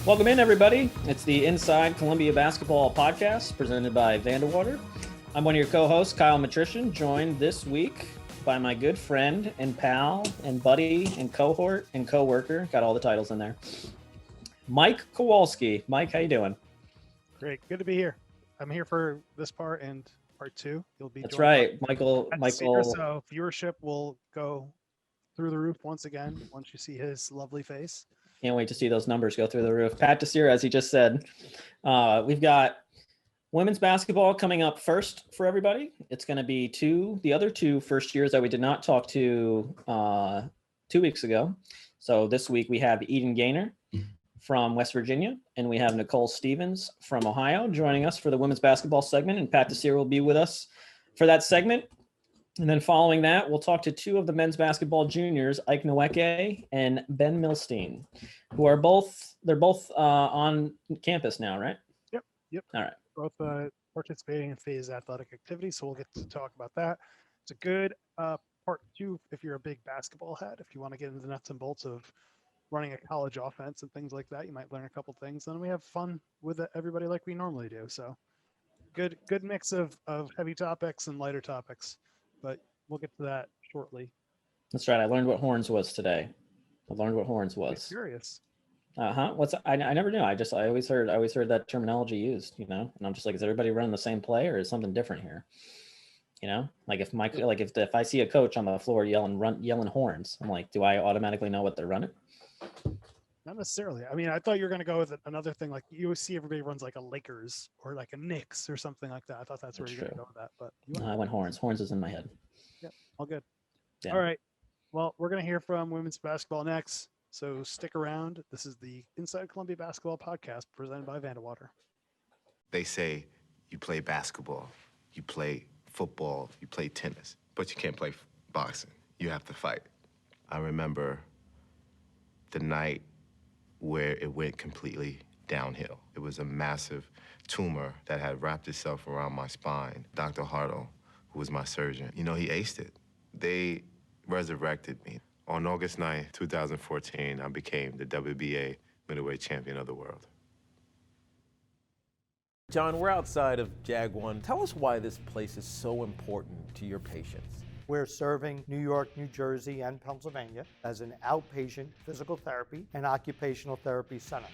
Welcome in, everybody. It's the Inside Columbia Basketball Podcast presented by Vandewater. I'm one of your co-hosts, Kyle Matrician, joined this week by my good friend and pal and buddy and cohort and co-worker, got all the titles in there, Mike Kowalski. Mike, how you doing? Great. Good to be here. I'm here for this part and part two. You'll be. That's right. Michael. So viewership will go through the roof once again once you see his lovely face. Can't wait to see those numbers go through the roof. Pat Desir, as he just said, we've got women's basketball coming up first for everybody. It's going to be the other two first years that we did not talk to 2 weeks ago. So this week we have Eden Gaynor from West Virginia, and we have Nicole Stevens from Ohio joining us for the women's basketball segment, and Pat Desir will be with us for that segment. And then following that, we'll talk to two of the men's basketball juniors, Ike Nweke and Ben Milstein, who are both on campus now, right? Yep. All right. Both participating in phase athletic activities, so we'll get to talk about that. It's a good part two if you're a big basketball head. If you want to get into the nuts and bolts of running a college offense and things like that, you might learn a couple things. Then we have fun with everybody like we normally do. So good mix of heavy topics and lighter topics. But we'll get to that shortly. That's right. I learned what horns was today. I'm curious. What's I never knew. I always heard that terminology used, and I'm just like, is everybody running the same play or is something different here? Like if I see a coach on the floor yelling horns, I'm like, do I automatically know what they're running? Not necessarily. I mean, I thought you were going to go with another thing, like you see everybody runs like a Lakers or like a Knicks or something like that. I thought that's where you're going to go with that, but I went horns. Horns is in my head. Yeah, all good. Yeah. All right. Well, we're going to hear from women's basketball next, so stick around. This is the Inside Columbia Basketball Podcast presented by Vandewater. They say you play basketball, you play football, you play tennis, but you can't play boxing. You have to fight. I remember the night where it went completely downhill. It was a massive tumor that had wrapped itself around my spine. Dr. Hartle, who was my surgeon, he aced it. They resurrected me. On August 9th, 2014, I became the WBA middleweight champion of the world. John, we're outside of Jag 1. Tell us why this place is so important to your patients. We're serving New York, New Jersey, and Pennsylvania as an outpatient physical therapy and occupational therapy center.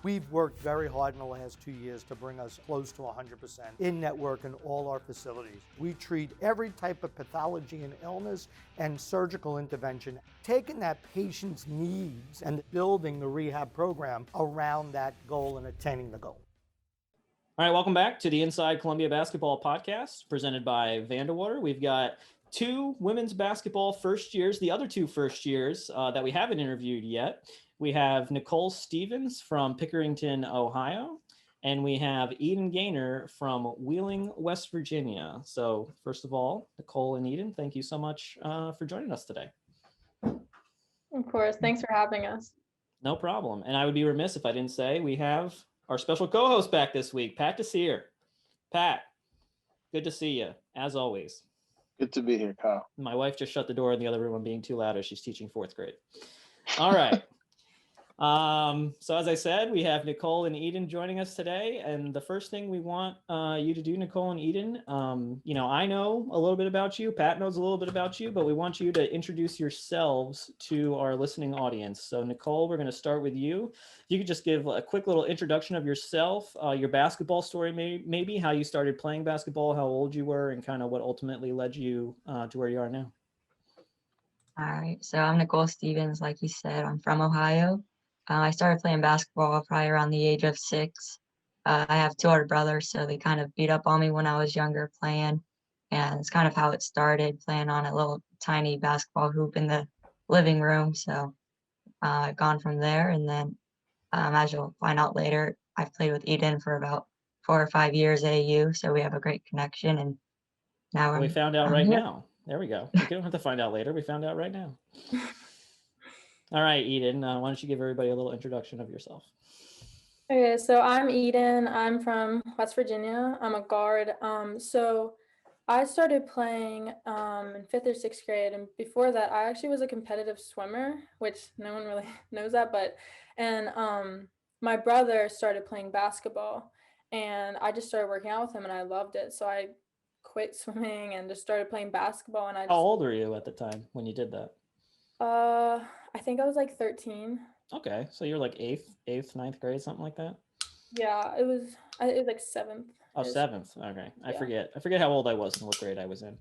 We've worked very hard in the last 2 years to bring us close to 100% in-network in all our facilities. We treat every type of pathology and illness and surgical intervention, taking that patient's needs and building the rehab program around that goal and attaining the goal. All right, welcome back to the Inside Columbia Basketball Podcast presented by Vandewater. We've got two women's basketball first years, the other two first years that we haven't interviewed yet. We have Nicole Stevens from Pickerington, Ohio, and we have Eden Gaynor from Wheeling, West Virginia. So first of all, Nicole and Eden, thank you so much for joining us today. Of course. Thanks for having us. No problem. And I would be remiss if I didn't say we have our special co-host back this week, Pat Desir. Pat, good to see you, as always. Good to be here, Kyle. My wife just shut the door in the other room. I'm being too loud as she's teaching fourth grade. All right. So as I said, we have Nicole and Eden joining us today. And the first thing we want you to do, Nicole and Eden, I know a little bit about you. Pat knows a little bit about you, but we want you to introduce yourselves to our listening audience. So Nicole, we're going to start with you. If you could just give a quick little introduction of yourself, your basketball story, maybe how you started playing basketball, how old you were, and kind of what ultimately led you to where you are now. All right. So I'm Nicole Stevens. Like you said, I'm from Ohio. I started playing basketball probably around the age of 6. I have 2 older brothers, so they kind of beat up on me when I was younger playing. And it's kind of how it started, playing on a little tiny basketball hoop in the living room. So I've gone from there. And then as you'll find out later, I've played with Eden for about 4 or 5 years at AU. So we have a great connection. And now we found out right now. There we go. We don't have to find out later. We found out right now. All right, Eden, why don't you give everybody a little introduction of yourself? Okay, so I'm Eden. I'm from West Virginia. I'm a guard. So I started playing in 5th or 6th grade, and before that, I actually was a competitive swimmer, which no one really knows that. And my brother started playing basketball, and I just started working out with him, and I loved it. So I quit swimming and just started playing basketball. And I How just, old were you at the time when you did that? I think I was like 13. Okay, so you're like eighth, ninth grade, something like that. Yeah, it was like seventh. Oh, seventh. Okay, I Yeah. forget how old I was and what grade I was in.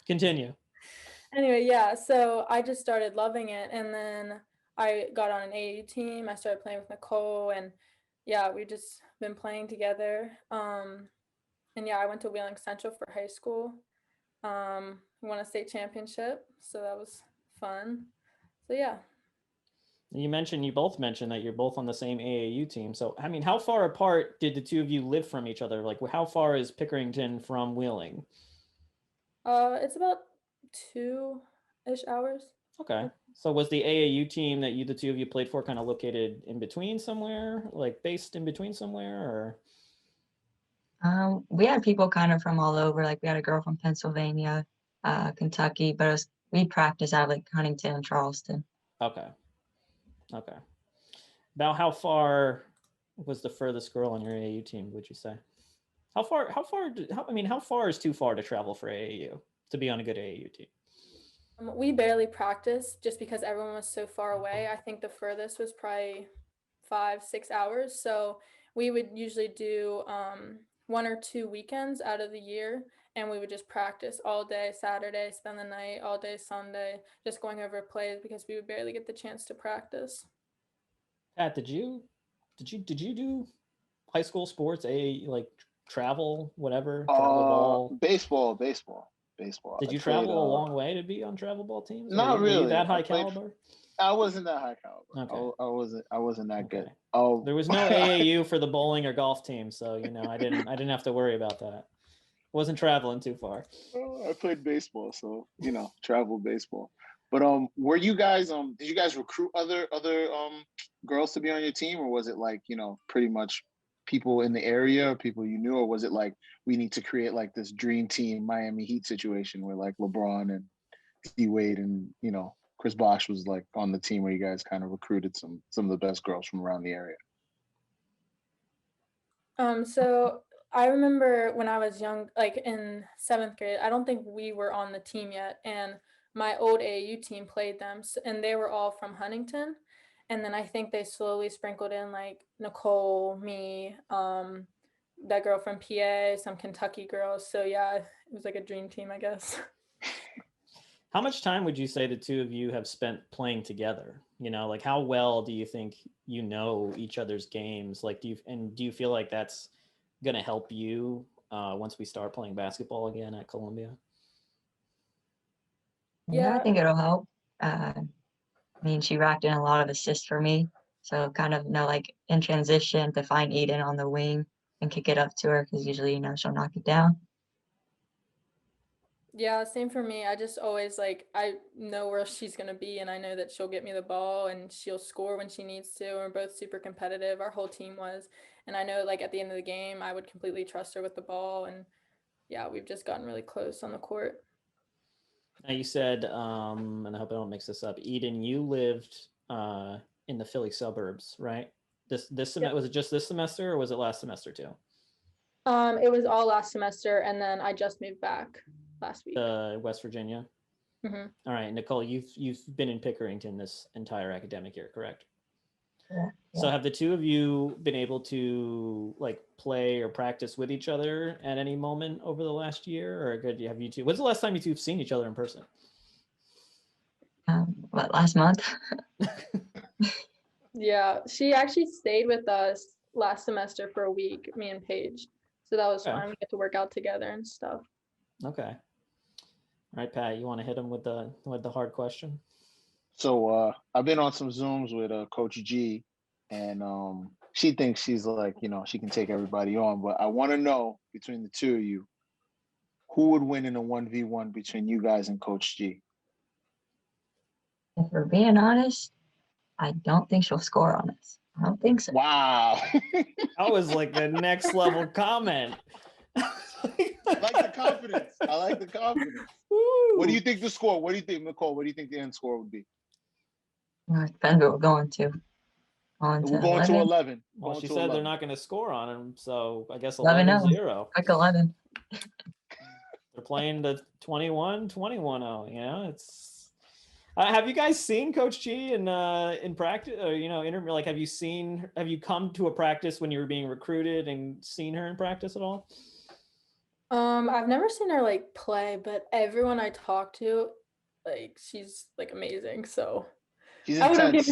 Continue. Anyway, yeah, so I just started loving it, and then I got on an AAU team. I started playing with Nicole, and yeah, we just been playing together. And yeah, I went to Wheeling Central for high school. We won a state championship, so that was fun. So yeah. You both mentioned that you're both on the same AAU team. So, I mean, how far apart did the two of you live from each other? Like, how far is Pickerington from Wheeling? It's about 2-ish hours. Okay. So was the AAU team that the two of you played for kind of located in between somewhere, like based in between somewhere, or? We had people kind of from all over. Like we had a girl from Pennsylvania, Kentucky, but we practiced out of like Huntington and Charleston. Okay. Okay. About how far was the furthest girl on your AAU team, would you say? How far is too far to travel for AAU to be on a good AAU team? We barely practiced just because everyone was so far away. I think the furthest was probably 5-6 hours. So we would usually do 1 or 2 weekends out of the year, and we would just practice all day Saturday, spend the night, all day Sunday, just going over plays because we would barely get the chance to practice. Pat, did you do high school sports, like travel, whatever, travel ball? Baseball. Did you travel a long way to be on travel ball teams? Not Were you really. that high caliber? I wasn't that high caliber. Okay. I wasn't that Okay. good. Oh, There was no AAU for the bowling or golf team, so I didn't have to worry about that. Wasn't traveling too far. I played baseball, so travel baseball. But were you guys did you guys recruit other girls to be on your team, or was it like pretty much people in the area, or people you knew, or was it like we need to create like this dream team Miami Heat situation where like LeBron and D Wade and Chris Bosh was like on the team where you guys kind of recruited some of the best girls from around the area? So I remember when I was young, like in 7th grade, I don't think we were on the team yet, and my old AAU team played them, and they were all from Huntington. And then I think they slowly sprinkled in like Nicole, me, that girl from PA, some Kentucky girls. So yeah, it was like a dream team, I guess. How much time would you say the two of you have spent playing together? Like how well do you think you know each other's games? Like, do you feel like that's going to help you once we start playing basketball again at Columbia? Yeah, I think it'll help. She racked in a lot of assists for me. So kind of like in transition to find Eden on the wing and kick it up to her because usually, she'll knock it down. Yeah, same for me. I just always I know where she's going to be, and I know that she'll get me the ball and she'll score when she needs to. We're both super competitive. Our whole team was. And I know at the end of the game, I would completely trust her with the ball. And yeah, we've just gotten really close on the court. Now you said, and I hope I don't mix this up, Eden, you lived in the Philly suburbs, right? This semester, was it just this semester or was it last semester too? It was all last semester, and then I just moved back last week. West Virginia. Mm-hmm. All right, Nicole, you've been in Pickerington this entire academic year, correct? Yeah. So have the two of you been able to play or practice with each other at any moment over the last year, or have you two? When's the last time you two have seen each other in person? Last month? Yeah, she actually stayed with us last semester for a week, me and Paige. So that was fun. We get to work out together and stuff. Okay. All right, Pat, you want to hit him with the hard question? So I've been on some Zooms with Coach G, and she thinks she's she can take everybody on. But I want to know, between the two of you, who would win in a 1v1 between you guys and Coach G? If we're being honest, I don't think she'll score on us. I don't think so. Wow. That was the next level comment. I like the confidence. Woo. What do you think the score? What do you think, Nicole? What do you think the end score would be? It depends what we're going to. On We're to going to 11. 11. Well, Going she to said 11. they're not going to score on him, so I guess 11-0. 11-0. Like 11. They're playing the 21-0. You know, it's. Have you guys seen Coach G in practice? Or, you know, like have you come to a practice when you were being recruited and seen her in practice at all? I've never seen her like play, but everyone I talk to, like she's like amazing. So She's I would have intense.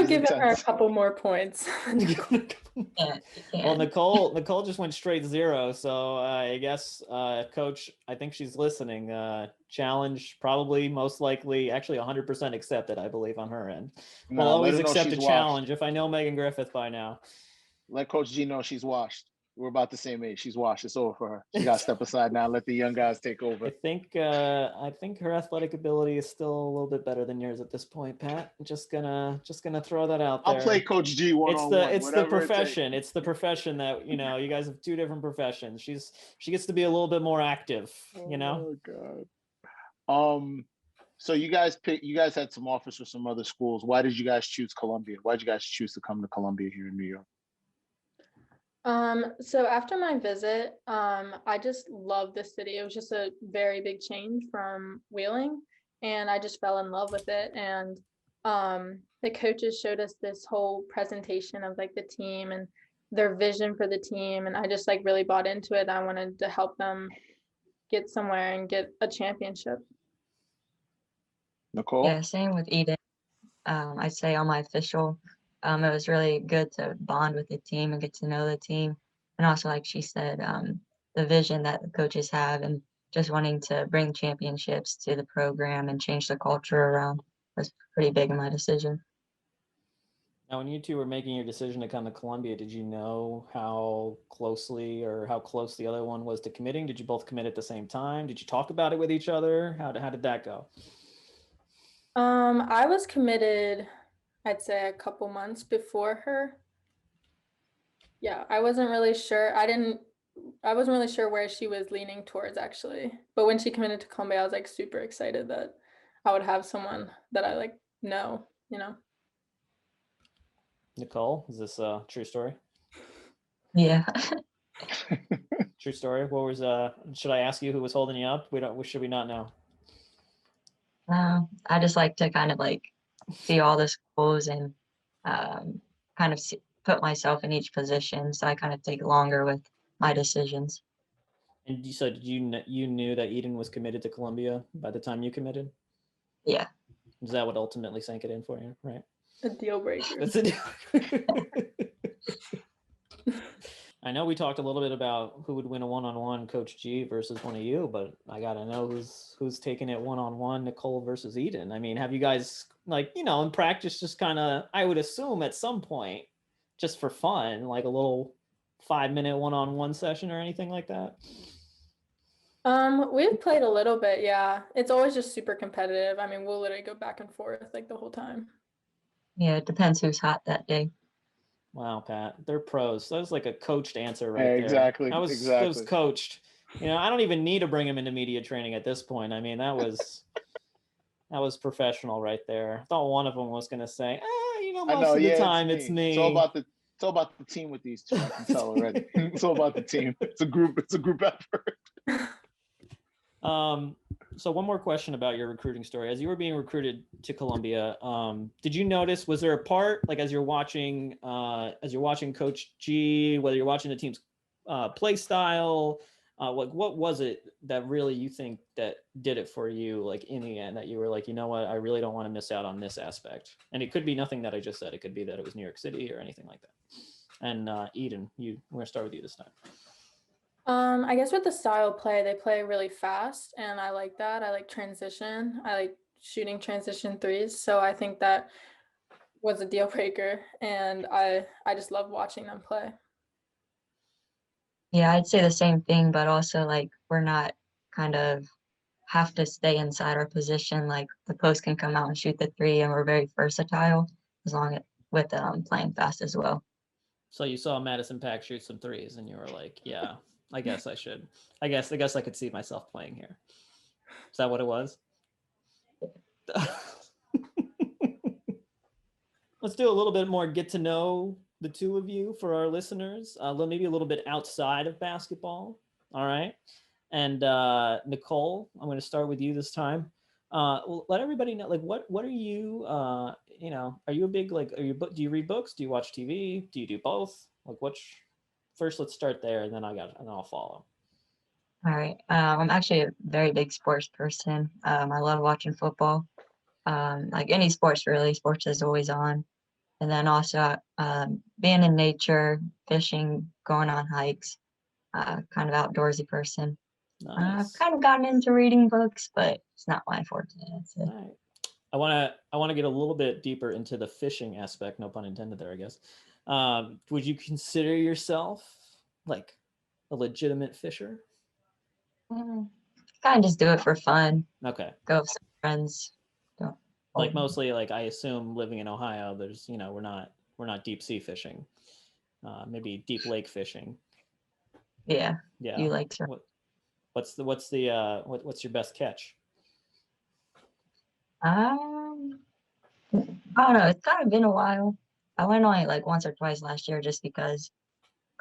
given She's her a intense. couple more points. Yeah, Well, Nicole just went straight 0. So I guess, Coach, I think she's listening. Challenge probably most likely, actually 100% accepted, I believe, on her end. We'll Nah, let always her know accept a she's challenge if I know Megan Griffith by now. Let Coach G know she's washed. We're about the same age. She's washed. It's over for her. She got to step aside now. Let the young guys take over. I think her athletic ability is still a little bit better than yours at this point, Pat. Just gonna throw that out there. I'll play Coach G one-on-one. It's the profession. It's the profession that, you know, you guys have two different professions. She gets to be a little bit more active, you know? Oh God. So you guys had some offers for some other schools. Why did you guys choose Columbia? Why did you guys choose to come to Columbia here in New York? So after my visit, I just loved the city. It was just a very big change from Wheeling, and I just fell in love with it. And the coaches showed us this whole presentation of like the team and their vision for the team, and I just like really bought into it. I wanted to help them get somewhere and get a championship. Nicole? Yeah, same with Eden. I'd say on my official, it was really good to bond with the team and get to know the team. And also, like she said, the vision that the coaches have and just wanting to bring championships to the program and change the culture around was pretty big in my decision. Now, when you two were making your decision to come to Columbia, did you know how close the other one was to committing? Did you both commit at the same time? Did you talk about it with each other? How did that go? I was committed, I'd say a couple months before her. Yeah, I wasn't really sure. I wasn't really sure where she was leaning towards actually. But when she committed to Columbia, I was like super excited that I would have someone that I like know, you know. Nicole, is this a true story? Yeah. True story. What was should I ask you who was holding you up? Should we not know? I just like to kind of like see all the schools and kind of put myself in each position. So I kind of take longer with my decisions. And you said you knew that Eden was committed to Columbia by the time you committed? Yeah. Is that what ultimately sank it in for you, right? A deal breaker. That's a deal. I know we talked a little bit about who would win a one-on-one, Coach G versus one of you, but I gotta know who's taking it one-on-one, Nicole versus Eden. I mean, have you guys, like, you know, in practice, just kind of, I would assume at some point, just for fun, like a little 5-minute one-on-one session or anything like that? We've played a little bit, yeah. It's always just super competitive. I mean, we'll literally go back and forth like the whole time. Yeah, it depends who's hot that day. Wow, Pat, they're pros. That was like a coached answer right Yeah, there. exactly. That was coached. You know, I don't even need to bring him into media training at this point. I mean, that was professional right there. I thought one of them was going to say, you know, most of the time it's me. It's all about the team with these two. I can tell already. It's all about the team. It's a group effort. So one more question about your recruiting story. As you were being recruited to Columbia, did you notice, was there a part, like as you're watching Coach G, whether you're watching the team's play style, like what was it that really you think that did it for you, like in the end, that you were like, you know what, I really don't want to miss out on this aspect? And it could be nothing that I just said. It could be that it was New York City or anything like that. And Eden, we're going to start with you this time. I guess with the style of play, they play really fast, and I like that. I like transition. I like shooting transition threes. So I think that was a deal breaker, and I just love watching them play. Yeah, I'd say the same thing, but also like we're not kind of have to stay inside our position. Like the post can come out and shoot the three, and we're very versatile as long as with playing fast as well. So you saw Madison Pack shoot some threes, and you were like, yeah, I guess I should. I guess I could see myself playing here. Is that what it was? let's do a little bit more get to know the two of you for our listeners. Maybe a little bit outside of basketball. All right. And Nicole, I'm going to start with you this time. Let everybody know, like, what are you, are you a big, like, do you read books? Do you watch TV? Do you do both? Like, first, let's start there, and then I'll follow. All right. I'm actually a very big sports person. I love watching football. Like any sports, really. Sports is always on. And then also being in nature, fishing, going on hikes, kind of outdoorsy person. Nice. I've kind of gotten into reading books, but it's not my forte. All right. I want to get a little bit deeper into the fishing aspect. No pun intended there, I guess. Would you consider yourself like a legitimate fisher? Kind of just do it for fun. Okay. Go with some friends. Like mostly, like I assume living in Ohio, there's we're not deep sea fishing. Maybe deep lake fishing. Yeah. Yeah. You like to. What's your best catch? I don't know. It's kind of been a while. I went only like once or twice last year just because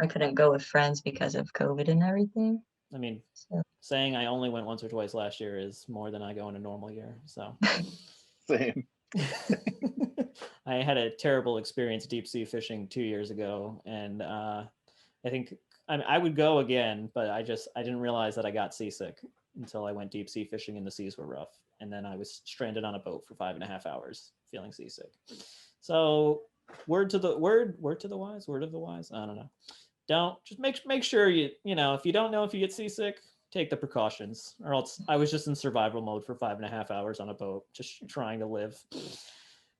I couldn't go with friends because of COVID and everything. I mean, saying I only went once or twice last year is more than I go in a normal year. So Same. I had a terrible experience deep sea fishing 2 years ago, and I think I would go again, but I didn't realize that I got seasick until I went deep sea fishing and the seas were rough, and then I was stranded on a boat for 5.5 hours feeling seasick. So word of the wise. I don't know. Don't just make sure if you don't know if you get seasick, take the precautions, or else I was just in survival mode for 5.5 hours on a boat, just trying to live.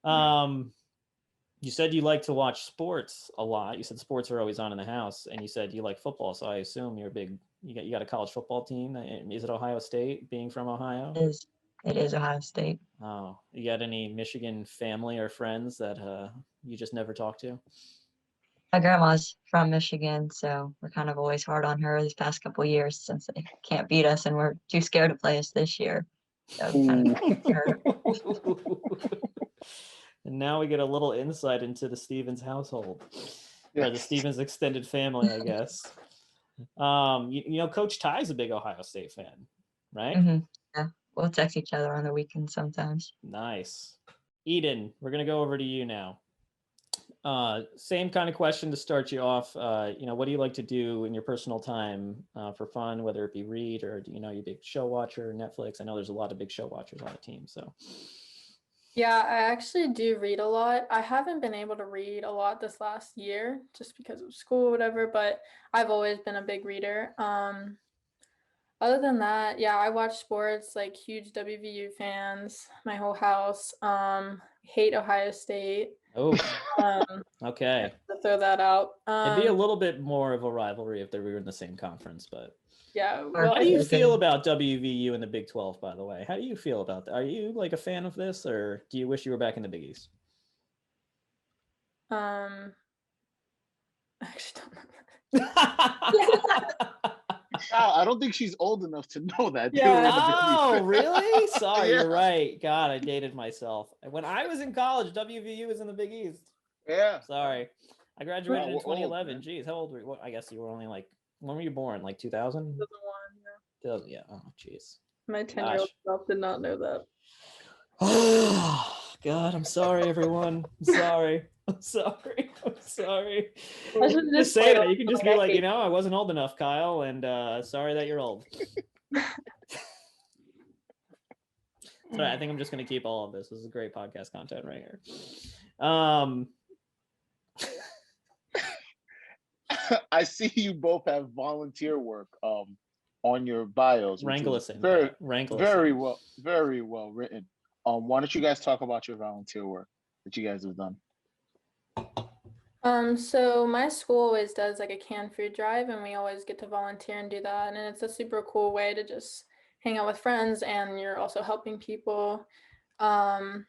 You said you like to watch sports a lot. You said sports are always on in the house, and you said you like football. So I assume you're big. You got a college football team. Is it Ohio State? Being from Ohio, it is Ohio State. Oh, you got any Michigan family or friends that you just never talk to? My grandma's from Michigan, so we're kind of always hard on her these past couple of years since they can't beat us and we're too scared to play us this year. So kind of her. And now we get a little insight into the Stevens household, or the Stevens extended family, I guess. Coach Ty's a big Ohio State fan, right? Mm-hmm. Yeah, we'll text each other on the weekend sometimes. Nice. Eden, we're gonna go over to you now. Same kind of question to start you off. What do you like to do in your personal time for fun, whether it be read or you're a big show watcher, Netflix? I know there's a lot of big show watchers on the team, so. Yeah, I actually do read a lot. I haven't been able to read a lot this last year just because of school or whatever, but I've always been a big reader. Other than that, yeah, I watch sports, like huge WVU fans, my whole house. Hate Ohio State. Oh, okay. To throw that out. It'd be a little bit more of a rivalry if they were in the same conference, but. Yeah. Well, how do you feel about WVU in the Big 12, by the way? How do you feel about that? Are you like a fan of this, or do you wish you were back in the Big East? I actually don't know. I don't think she's old enough to know that. Yeah. Oh, really? Sorry, yeah. You're right. God, I dated myself. When I was in college, WVU was in the Big East. Yeah. Sorry. I graduated in 2011. Old, jeez, how old were you? Well, I guess you were only like, when were you born? Like 2000? 2001, yeah. Oh, jeez. My 10-year-old self did not know that. Oh, God, I'm sorry, everyone. I'm sorry. I'm sorry. I should just say that. You can just be like, I wasn't old enough, Kyle, and sorry that you're old. Sorry, I think I'm just going to keep all of this. This is great podcast content right here. I see you both have volunteer work on your bios. Very well written. Why don't you guys talk about your volunteer work that you guys have done? So my school always does like a canned food drive, and we always get to volunteer and do that. And it's a super cool way to just hang out with friends, and you're also helping people. I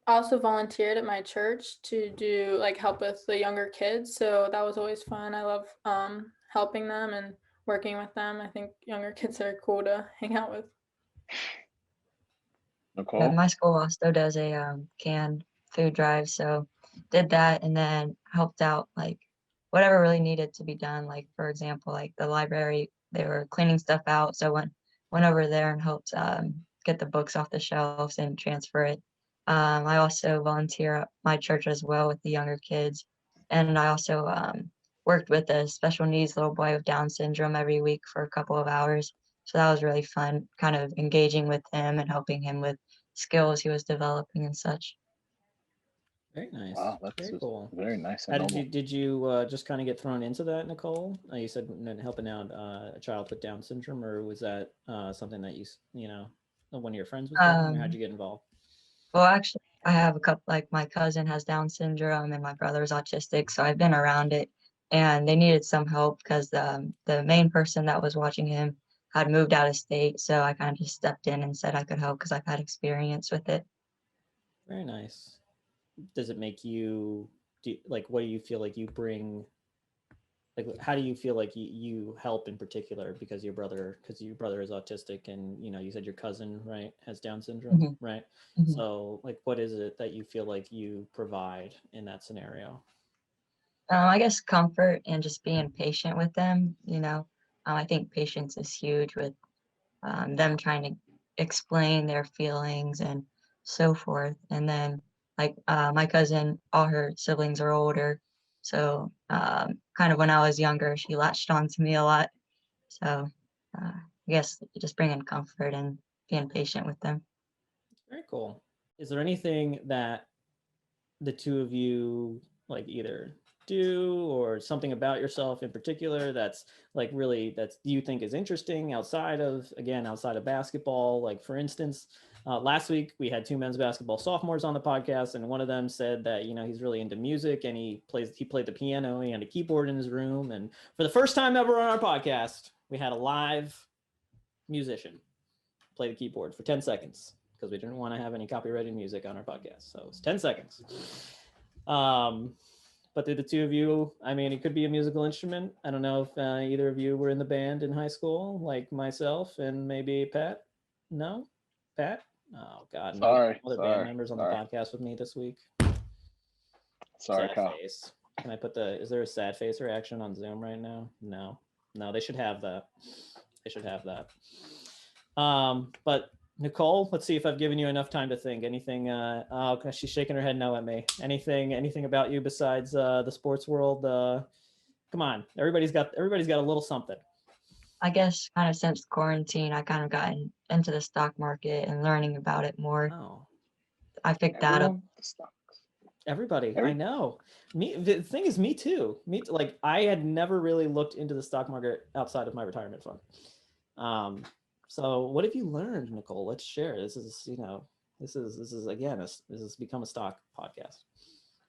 also volunteered at my church to do help with the younger kids. So that was always fun. I love helping them and working with them. I think younger kids are cool to hang out with. Nicole? My school also does a canned food drive. So did that and then helped out like whatever really needed to be done. Like for example, like the library, they were cleaning stuff out. So went over there and helped get the books off the shelves and transfer it. I also volunteer at my church as well with the younger kids. And I also worked with a special needs little boy with Down syndrome every week for a couple of hours. So that was really fun, kind of engaging with him and helping him with skills he was developing and such. Very nice. Wow, that's very cool. very nice How and did you noble. just kind of get thrown into that, Nicole? You said helping out a child with Down syndrome, or was that something that you know one of your friends was doing, or how'd you get involved? Well, actually, I have a couple, like my cousin has Down syndrome and my brother's autistic, so I've been around it, and they needed some help because the main person that was watching him had moved out of state, so I kind of just stepped in and said I could help because I've had experience with it. Very nice. Does it make you like, what do you feel like you bring, like how do you feel like you help in particular because your brother is autistic, and you said your cousin, right, has Down syndrome, right? So like what is it that you feel like you provide in that scenario? I guess comfort and just being patient with them, I think patience is huge with them trying to explain their feelings and so forth. And then like my cousin, all her siblings are older. So kind of when I was younger, she latched on to me a lot. So I guess just bringing comfort and being patient with them. Very cool. Is there anything that the two of you like either do or something about yourself in particular that's like really that's you think is interesting outside of basketball? Like for instance, last week we had two men's basketball sophomores on the podcast, and one of them said that he's really into music and he played the piano. He had a keyboard in his room, and for the first time ever on our podcast, we had a live musician play the keyboard for 10 seconds because we didn't want to have any copyrighted music on our podcast. So it's 10 seconds. But the two of you, I mean, it could be a musical instrument. I don't know if either of you were in the band in high school, like myself and maybe Pat. No? Pat? Oh, God. No other band members on the podcast with me this week. Sorry, sad Kyle. face. Can I put is there a sad face reaction on Zoom right now? No, they should have that. But Nicole, let's see if I've given you enough time to think. Anything? Oh, gosh, she's shaking her head no at me. Anything about you besides the sports world? Come on, everybody's got a little something. I guess kind of since quarantine, I kind of gotten into the stock market and learning about it more. Oh, I picked that up. Everybody, I know. The thing is, me too. Like I had never really looked into the stock market outside of my retirement fund. So what have you learned, Nicole? Let's share. This is become a stock podcast.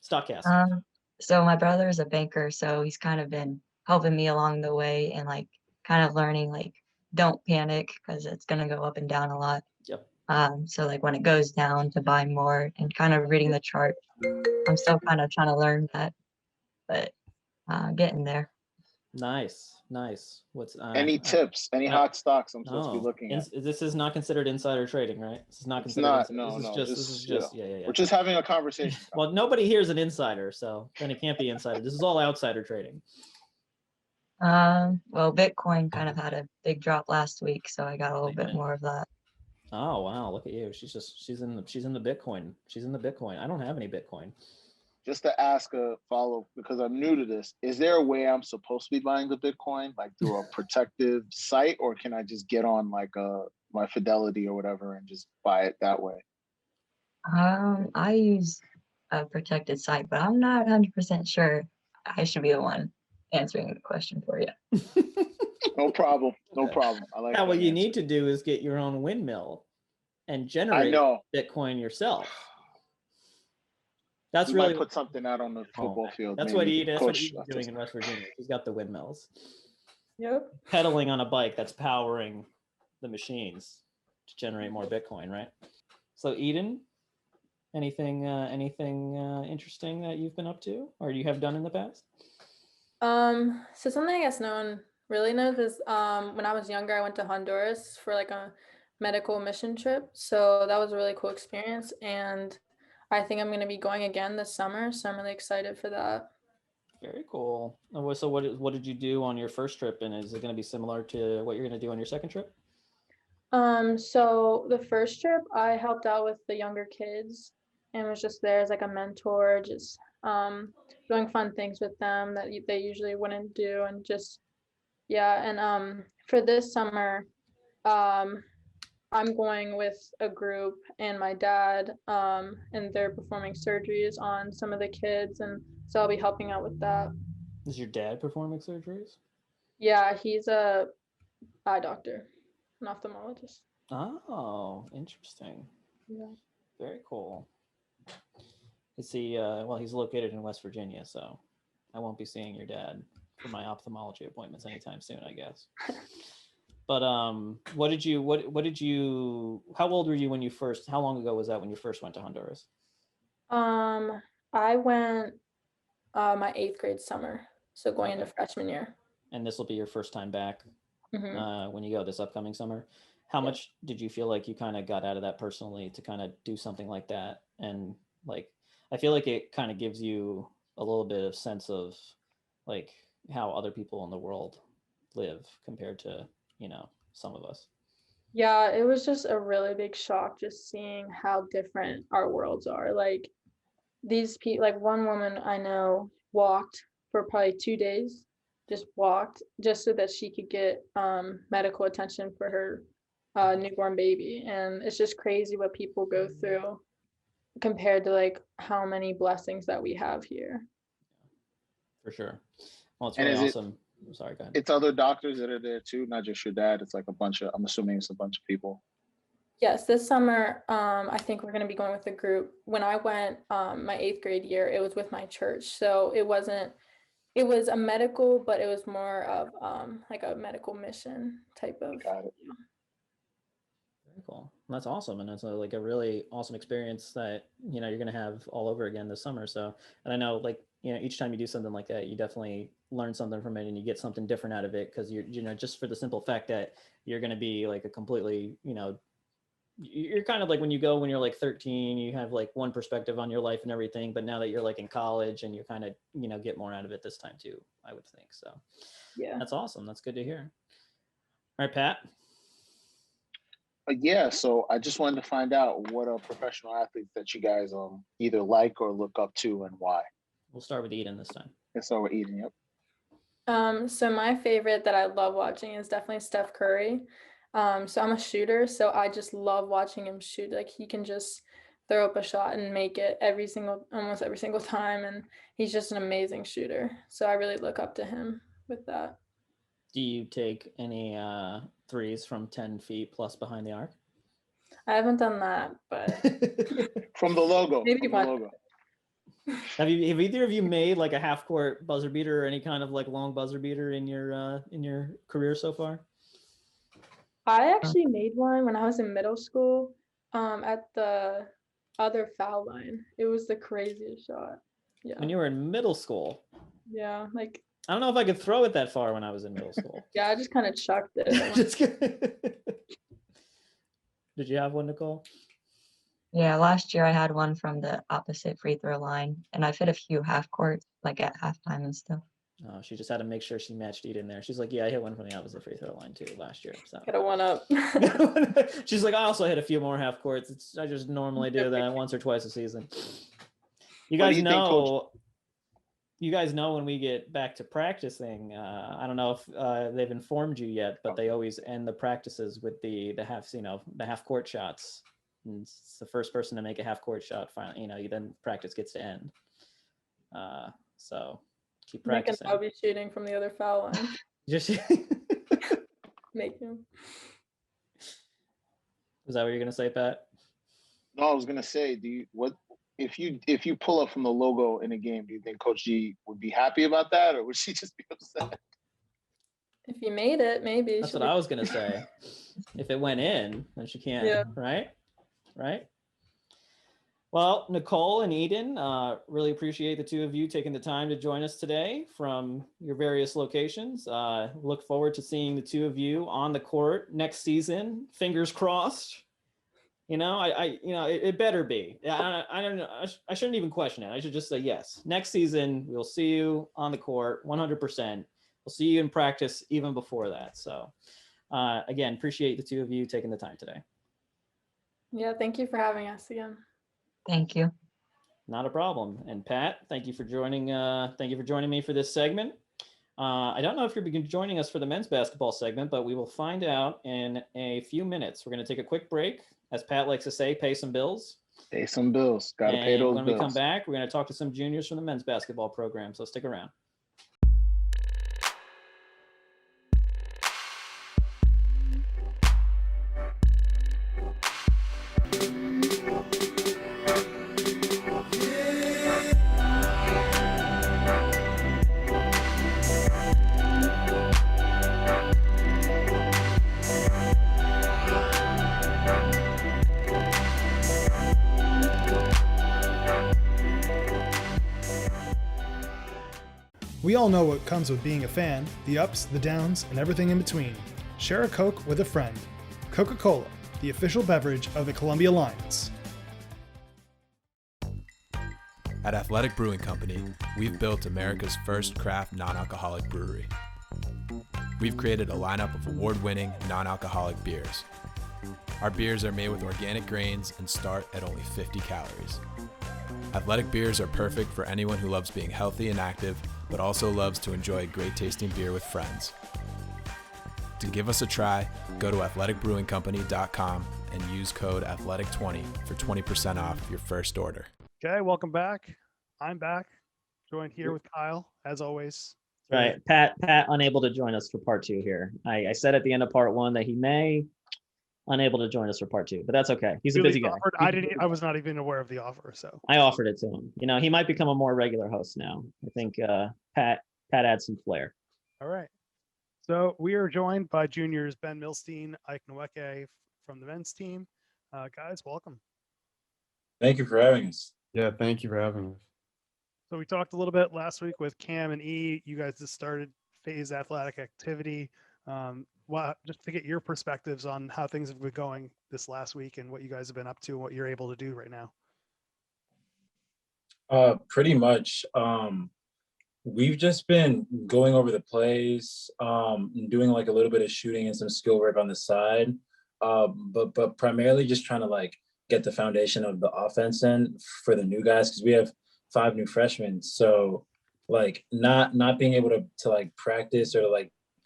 Stockcast. So my brother is a banker, so he's kind of been helping me along the way and like kind of learning like don't panic because it's gonna go up and down a lot. Yep. So like when it goes down to buy more and kind of reading the chart. I'm still kind of trying to learn that, but getting there. Nice. What's any tips? Any hot stocks I'm supposed to be looking at? This is not considered insider trading, right? This is not considered. It's not. This is just. Yeah. We're just having a conversation. Well, nobody here is an insider, so then it can't be insider. This is all outsider trading. Well, Bitcoin kind of had a big drop last week, so I got a little bit more of that. Oh wow, look at you. She's in the Bitcoin. She's in the Bitcoin. I don't have any Bitcoin. Just to ask a follow, because I'm new to this, is there a way I'm supposed to be buying the Bitcoin, like through a protective site, or can I just get on like my Fidelity or whatever and just buy it that way? I use a protected site, but I'm not 100% sure. I should be the one answering the question for you. No problem. I like what you need to do is get your own windmill and generate Bitcoin yourself. That's really put something out on the football field. That's what he's doing in West Virginia. He's got the windmills. Yep. Pedaling on a bike that's powering the machines to generate more Bitcoin, right? So Eden, anything interesting that you've been up to or you have done in the past? So something I guess no one really knows is when I was younger, I went to Honduras for like a medical mission trip. So that was a really cool experience. And I think I'm going to be going again this summer, so I'm really excited for that. Very cool. So what did you do on your first trip, and is it going to be similar to what you're going to do on your second trip? So the first trip I helped out with the younger kids and was just there as like a mentor, just doing fun things with them that they usually wouldn't do, and just and for this summer, I'm going with a group and my dad, and they're performing surgeries on some of the kids, and so I'll be helping out with that. Is your dad performing surgeries? Yeah, he's a eye doctor, an ophthalmologist. Oh, interesting. Yeah. Very cool. Is he, well, he's located in West Virginia, so I won't be seeing your dad for my ophthalmology appointments anytime soon, I guess. But how old were you when you first, how long ago was that when you first went to Honduras? I went my 8th grade summer, so going into freshman year. And this will be your first time back Mhm. when you go this upcoming summer. How much did you feel like you kind of got out of that personally to kind of do something like that? And like, I feel like it kind of gives you a little bit of sense of like how other people in the world live compared to, some of us. Yeah, it was just a really big shock just seeing how different our worlds are. Like these people, like one woman I know walked for probably 2 days, just walked just so that she could get medical attention for her newborn baby. And it's just crazy what people go through compared to like how many blessings that we have here. For sure. Well, it's And really is it- awesome. I'm sorry, go ahead. It's other doctors that are there too, not just your dad. It's like a bunch of, I'm assuming it's a bunch of people. Yes, this summer, I think we're going to be going with a group. When I went my 8th grade year, it was with my church. So it was a medical, but it was more of like a medical mission type of. Got it. Very cool. That's awesome. And it's like a really awesome experience that, you're going to have all over again this summer. So, and I know like, each time you do something like that, you definitely learn something from it and you get something different out of it. Cause you're, just for the simple fact that you're going to be like a completely, you're kind of like when you're like 13, you have like one perspective on your life and everything. But now that you're like in college and you kind of, get more out of it this time too, I would think. So Yeah. that's awesome. That's good to hear. All right, Pat. Yeah, so I just wanted to find out what are professional athletes that you guys either like or look up to and why. We'll start with Eden this time. Let's start with Eden. Yep. So my favorite that I love watching is definitely Steph Curry. So I'm a shooter, so I just love watching him shoot. Like he can just throw up a shot and make it almost every single time, and he's just an amazing shooter. So I really look up to him with that. Do you take any threes from 10 feet plus behind the arc? I haven't done that, but From the logo. Maybe from the one. logo. Have either of you made like a half court buzzer beater or any kind of like long buzzer beater in your career so far? I actually made one when I was in middle school, at the other foul line. It was the craziest shot. Yeah. When you were in middle school? Yeah, like I don't know if I could throw it that far when I was in middle school. yeah, I just kind of chucked it. Just kidding. Did you have one, Nicole? Yeah, last year I had one from the opposite free throw line, and I've hit a few half courts, like at halftime and stuff. Oh, she just had to make sure she matched Eden there. She's like, yeah, I hit one from the opposite free throw line too last year. So Got a one up. she's like, I also hit a few more half courts. I just normally do that once or twice a season. You guys know. You guys know when we get back to practicing, I don't know if they've informed you yet, but they always end the practices with the half court shots. And it's the first person to make a half court shot. Finally, then practice gets to end. So keep practicing. I'll be shooting from the other foul line. Just Make him. Was that what you're gonna say, Pat? No, I was gonna say, if you pull up from the logo in a game, do you think Coach G would be happy about that, or would she just be upset? If you made it, maybe. That's what I was gonna say. If it went in, then she can't. Yeah. Right. Well, Nicole and Eden, really appreciate the two of you taking the time to join us today from your various locations. Look forward to seeing the two of you on the court next season. Fingers crossed. It better be. I don't know. I shouldn't even question it. I should just say yes. Next season, we'll see you on the court 100%. We'll see you in practice even before that. So, again, appreciate the two of you taking the time today. Yeah, thank you for having us again. Thank you. Not a problem. And Pat, thank you for joining. Thank you for joining me for this segment. I don't know if you're joining us for the men's basketball segment, but we will find out in a few minutes. We're going to take a quick break. As Pat likes to say, pay some bills. Pay some bills. Got to pay those when bills. We come back, we're going to talk to some juniors from the men's basketball program. So stick around. We all know what comes with being a fan, the ups, the downs, and everything in between. Share a Coke with a friend. Coca-Cola, the official beverage of the Columbia Lions. At Athletic Brewing Company, we've built America's first craft non-alcoholic brewery. We've created a lineup of award-winning non-alcoholic beers. Our beers are made with organic grains and start at only 50 calories. Athletic beers are perfect for anyone who loves being healthy and active, but also loves to enjoy great tasting beer with friends. To give us a try, go to athleticbrewingcompany.com and use code athletic20 for 20% off your first order. Okay, welcome back. I'm back, joined here with Kyle, as always. Right. Pat unable to join us for part 2 here. I said at the end of part 1 that he may unable to join us for part 2, but that's okay. He's a busy guy. I was not even aware of the offer, so I offered it to him. He might become a more regular host now. I think Pat adds some flair. All right. So we are joined by juniors Ben Milstein, Ike Nweke from the men's team. Guys, welcome. Thank you for having us. Yeah, thank you for having us. So we talked a little bit last week with Cam and E. You guys just started phase athletic activity. Just to get your perspectives on how things have been going this last week and what you guys have been up to and what you're able to do right now. Pretty much. We've just been going over the plays, doing like a little bit of shooting and some skill work on the side, but primarily just trying to get the foundation of the offense in for the new guys, because we have 5 new freshmen. So not being able to practice or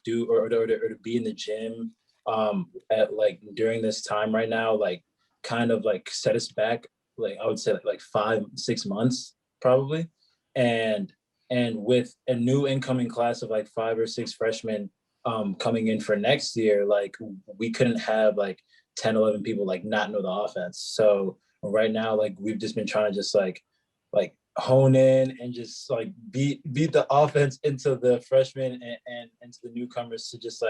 do or to be in the gym at during this time right now, kind of set us back I would say 5-6 months probably. And with a new incoming class of 5 or 6 freshmen coming in for next year, we couldn't have 10-11 people not know the offense. So right now we've just been trying to just hone in and just beat the offense into the freshmen and into the newcomers to just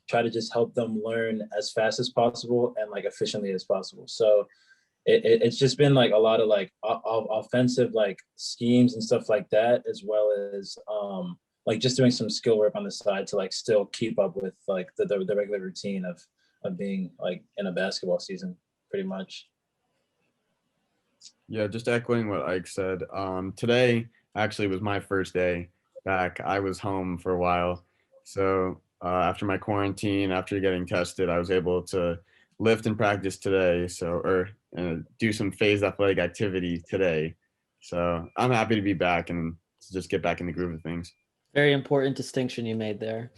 try to just help them learn as fast as possible and efficiently as possible. So it's just been a lot of offensive schemes and stuff like that, as well as just doing some skill work on the side to still keep up with the regular routine of being in a basketball season, pretty much. Yeah, just echoing what Ike said. Today actually was my first day back. I was home for a while. So after my quarantine, after getting tested, I was able to lift and practice today. Or do some phased athletic activity today. So I'm happy to be back and to just get back in the groove of things. Very important distinction you made there.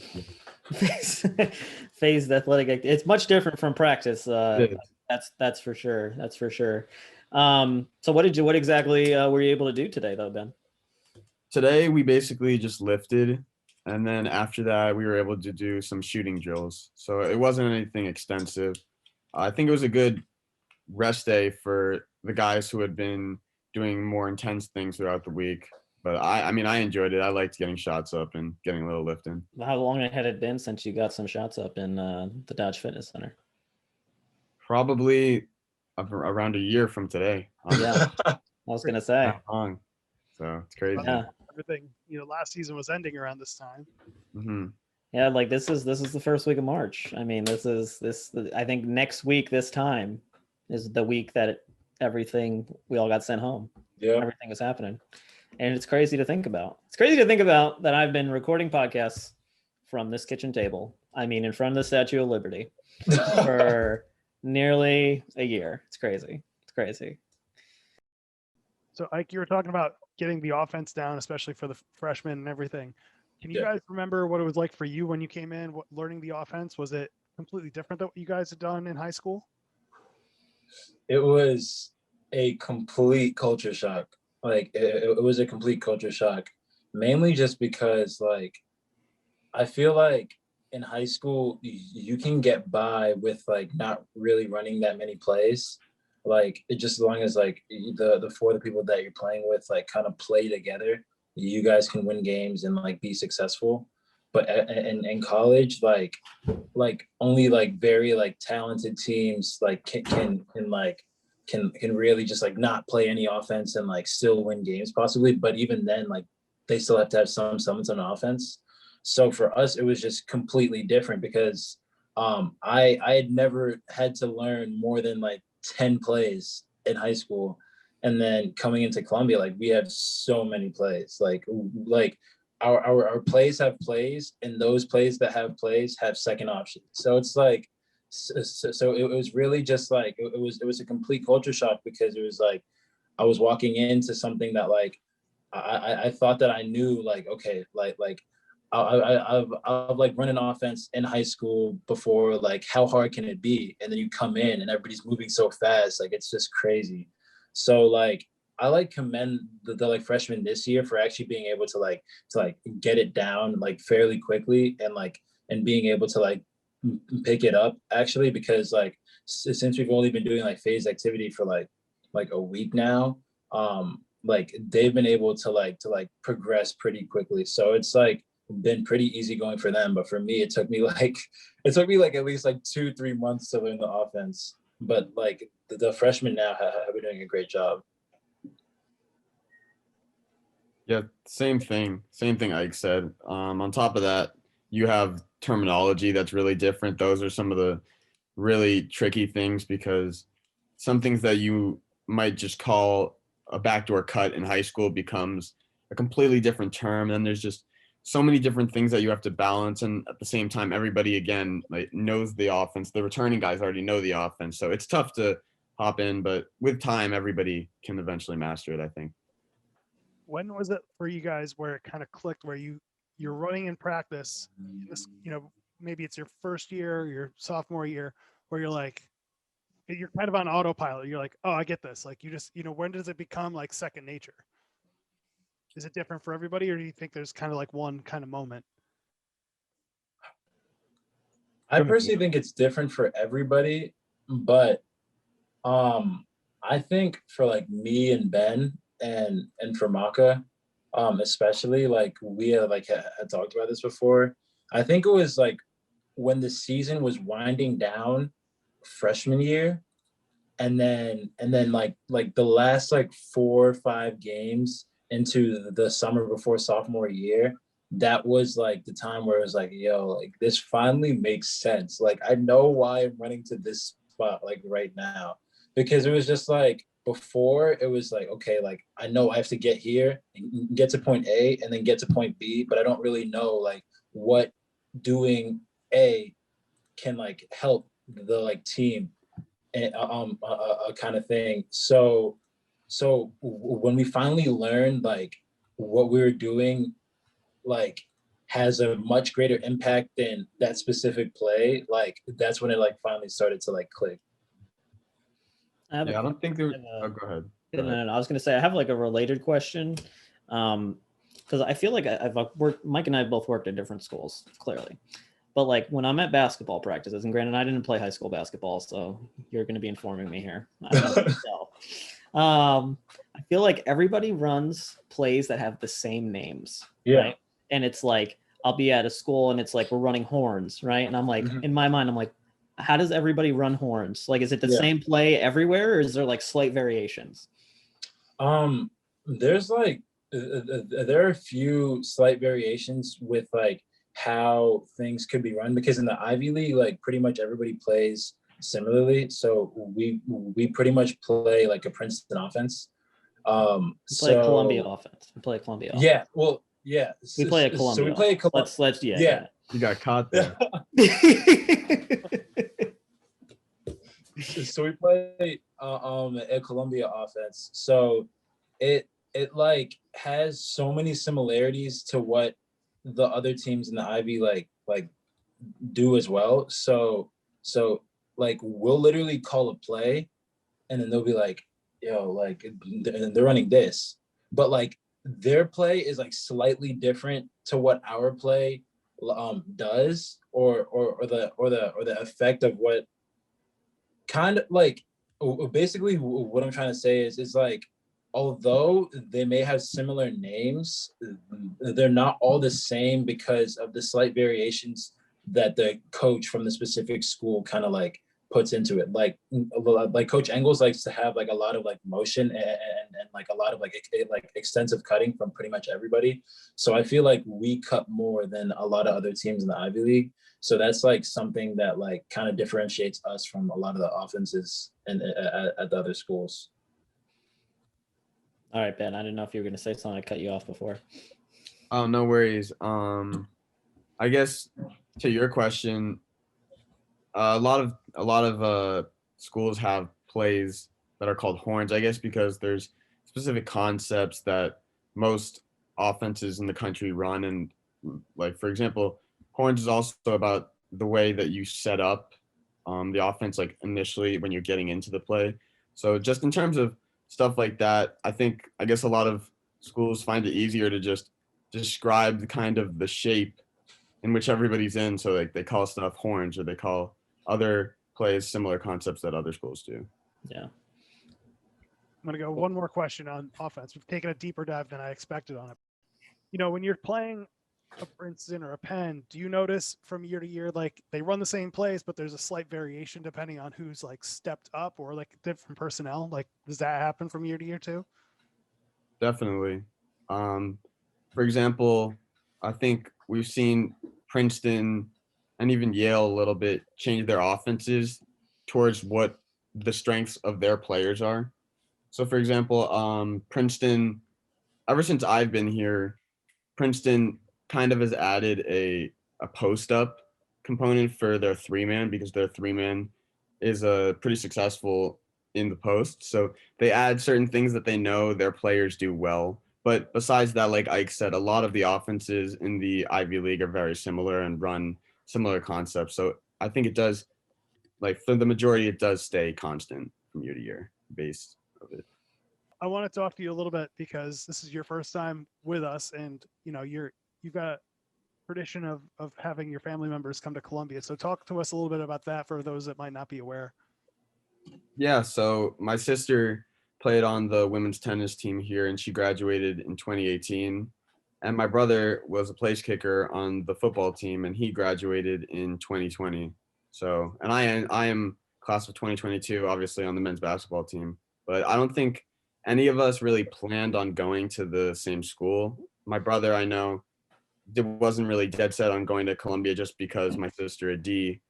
Phased athletic activity. It's much different from practice. That's for sure. That's for sure. So what exactly were you able to do today though, Ben? Today we basically just lifted, and then after that we were able to do some shooting drills. So it wasn't anything extensive. I think it was a good rest day for the guys who had been doing more intense things throughout the week. But I enjoyed it. I liked getting shots up and getting a little lift in. How long had it been since you got some shots up in the Dodge Fitness Center? Probably around a year from today. Yeah, I was gonna say. Not long. So it's crazy. Yeah. Everything, last season was ending around this time. Mm-hmm. Yeah, this is the first week of March. I mean, I think next week this time is the week that we all got sent home. Yeah. Everything was happening. And it's crazy to think about. It's crazy to think about that I've been recording podcasts from this kitchen table. I mean, in front of the Statue of Liberty for nearly a year. It's crazy. It's crazy. So Ike, you were talking about getting the offense down, especially for the freshmen and everything. Can you guys remember what it was like for you when you came in, learning the offense? Was it completely different than what you guys had done in high school? It was a complete culture shock. Like it was a complete culture shock, mainly just because like I feel like in high school you can get by with like not really running that many plays. Like it just as long as like the four of the people that you're playing with like kind of play together, you guys can win games and like be successful. But in college, like only like very like talented teams like can really just like not play any offense and like still win games possibly. But even then, like they still have to have some semblance on offense. So for us, it was just completely different because I had never had to learn more than like 10 plays in high school. And then coming into Columbia, like we have so many plays, like our plays have plays, and those plays that have plays have second options. So it's like, so it was really just like, it was a complete culture shock because it was like, I was walking into something that like, I thought that I knew like, okay, I've like run an offense in high school before, like how hard can it be? And then you come in and everybody's moving so fast, like it's just crazy. So like I like commend the like freshmen this year for actually being able to get it down like fairly quickly and being able to like pick it up actually, because like since we've only been doing like phase activity for like a week now, like they've been able to progress pretty quickly. So it's like been pretty easy going for them, but for me it took me like at least like 2-3 months to learn the offense. But like the freshmen now have been doing a great job. Yeah, same thing Ike said. On top of that, you have terminology that's really different. Those are some of the really tricky things because some things that you might just call a backdoor cut in high school becomes a completely different term. And there's just so many different things that you have to balance. And at the same time, everybody, again, like knows the offense. The returning guys already know the offense. So it's tough to hop in, but with time, everybody can eventually master it, I think. When was it for you guys where it kind of clicked, where you're running in practice, maybe it's your first year, your sophomore year, where you're like, you're kind of on autopilot. You're like, oh, I get this. Like you just, when does it become like second nature? Is it different for everybody, or do you think there's kind of like one kind of moment? I personally think it's different for everybody, but I think for like me and Ben and for Maka, especially like we had talked about this before. I think it was like when the season was winding down freshman year, and then like the last like 4 or 5 games into the summer before sophomore year, that was like the time where it was like, yo, like this finally makes sense. Like I know why I'm running to this spot like right now, because it was just like before it was like, okay, like I know I have to get here and get to point A and then get to point B, but I don't really know like what doing A can like help the like team and kind of thing. So when we finally learned like what we were doing like has a much greater impact than that specific play, like that's when it like finally started to like click. I don't think there. Oh, go ahead. No. I was going to say I have like a related question, because I feel like I've worked. Mike and I both worked at different schools, clearly. But like when I'm at basketball practices, and granted I didn't play high school basketball, so you're going to be informing me here. I don't know tell. I feel like everybody runs plays that have the same names, right? And it's like I'll be at a school and it's like we're running horns, right? And I'm like, in my mind, I'm like, how does everybody run horns? Like, is it the same play everywhere, or is there like slight variations? There's like there are a few slight variations with like how things could be run, because in the Ivy League, like pretty much everybody plays similarly. So we pretty much play like a Princeton offense. We play a Columbia offense. We play a Columbia offense. Yeah, well, yeah. We play a Columbia. So we play a let's yeah. You got caught there. So we play a Columbia offense. So it like has so many similarities to what the other teams in the Ivy like do as well. So like we'll literally call a play and then they'll be like, yo, like they're running this. But like their play is like slightly different to what our play does or the effect of what kind of like basically what I'm trying to say is like although they may have similar names, they're not all the same because of the slight variations that the coach from the specific school kind of like puts into it. Like Coach Engels likes to have like a lot of like motion and like a lot of like extensive cutting from pretty much everybody. So I feel like we cut more than a lot of other teams in the Ivy League. So that's like something that like kind of differentiates us from a lot of the offenses and at the other schools. All right, Ben, I didn't know if you were going to say something. I cut you off before. Oh, no worries. I guess to your question, a lot of schools have plays that are called horns, I guess, because there's specific concepts that most offenses in the country run. And like, for example, horns is also about the way that you set up the offense, like initially when you're getting into the play. So just in terms of stuff like that, I guess a lot of schools find it easier to just describe the kind of the shape in which everybody's in. So like they call stuff horns or they call other plays similar concepts that other schools do. Yeah. I'm going to go one more question on offense. We've taken a deeper dive than I expected on it. You know, when you're playing a Princeton or a Penn, do you notice from year to year, like they run the same plays, but there's a slight variation depending on who's like stepped up or like different personnel? Like, does that happen from year to year too? Definitely. For example, I think we've seen Princeton and even Yale a little bit change their offenses towards what the strengths of their players are. So for example, Princeton, ever since I've been here, Princeton kind of has added a post up component for their 3-man because their 3-man is pretty successful in the post. So they add certain things that they know their players do well. But besides that, like Ike said, a lot of the offenses in the Ivy League are very similar and run similar concepts. So I think it does, like for the majority, it does stay constant from year to year based of it. I want to talk to you a little bit because this is your first time with us, and you know you've got a tradition of having your family members come to Columbia. So talk to us a little bit about that for those that might not be aware. Yeah, so my sister played on the women's tennis team here, and she graduated in 2018. And my brother was a place kicker on the football team, and he graduated in 2020. So, and I am class of 2022, obviously on the men's basketball team. But I don't think any of us really planned on going to the same school. My brother, I know, wasn't really dead set on going to Columbia just because my sister Adi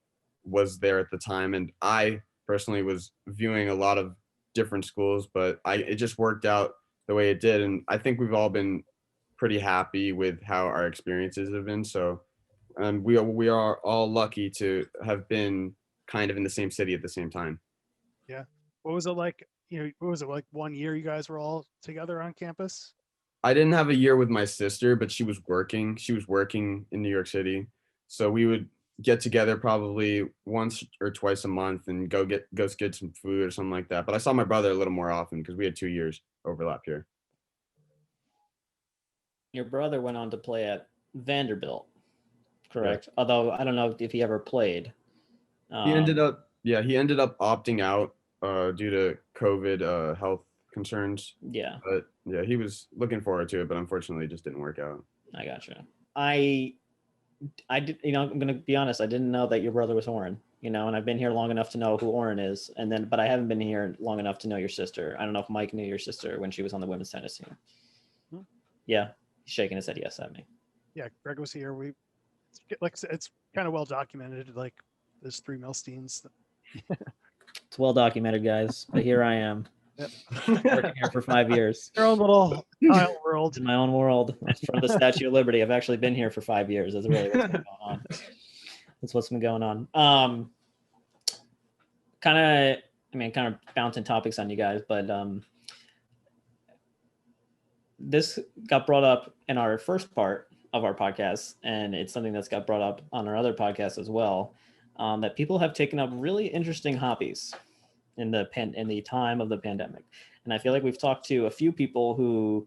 was there at the time, and I personally was viewing a lot of different schools, but it just worked out the way it did, and I think we've all been pretty happy with how our experiences have been. So, and we are all lucky to have been kind of in the same city at the same time. Yeah. What was it like? You know, what was it like 1 year you guys were all together on campus? I didn't have a year with my sister, but she was working. She was working in New York City. So we would get together probably once or twice a month and go get some food or something like that. But I saw my brother a little more often because we had 2 years overlap here. Your brother went on to play at Vanderbilt, correct? Yeah. Although I don't know if he ever played. He ended up opting out due to COVID health concerns. Yeah. But yeah, he was looking forward to it, but unfortunately it just didn't work out. I gotcha. I did, you know, I'm going to be honest. I didn't know that your brother was Oren, you know, and I've been here long enough to know who Oren is. But I haven't been here long enough to know your sister. I don't know if Mike knew your sister when she was on the women's tennis team. Hmm. Yeah. He's shaking his head yes at me. Yeah. Greg was here. It's kind of well documented. Like there's 3 Milsteins It's well documented, guys. But here I am, Yep. working here for 5 years Your own little tile world. in my own world. That's from the Statue of Liberty. I've actually been here for 5 years. That's really what's been going on. That's what's been going on. Kind of bouncing topics on you guys, but this got brought up in our first part of our podcast, and it's something that's got brought up on our other podcast as well, that people have taken up really interesting hobbies in the time of the pandemic. And I feel like we've talked to a few people who,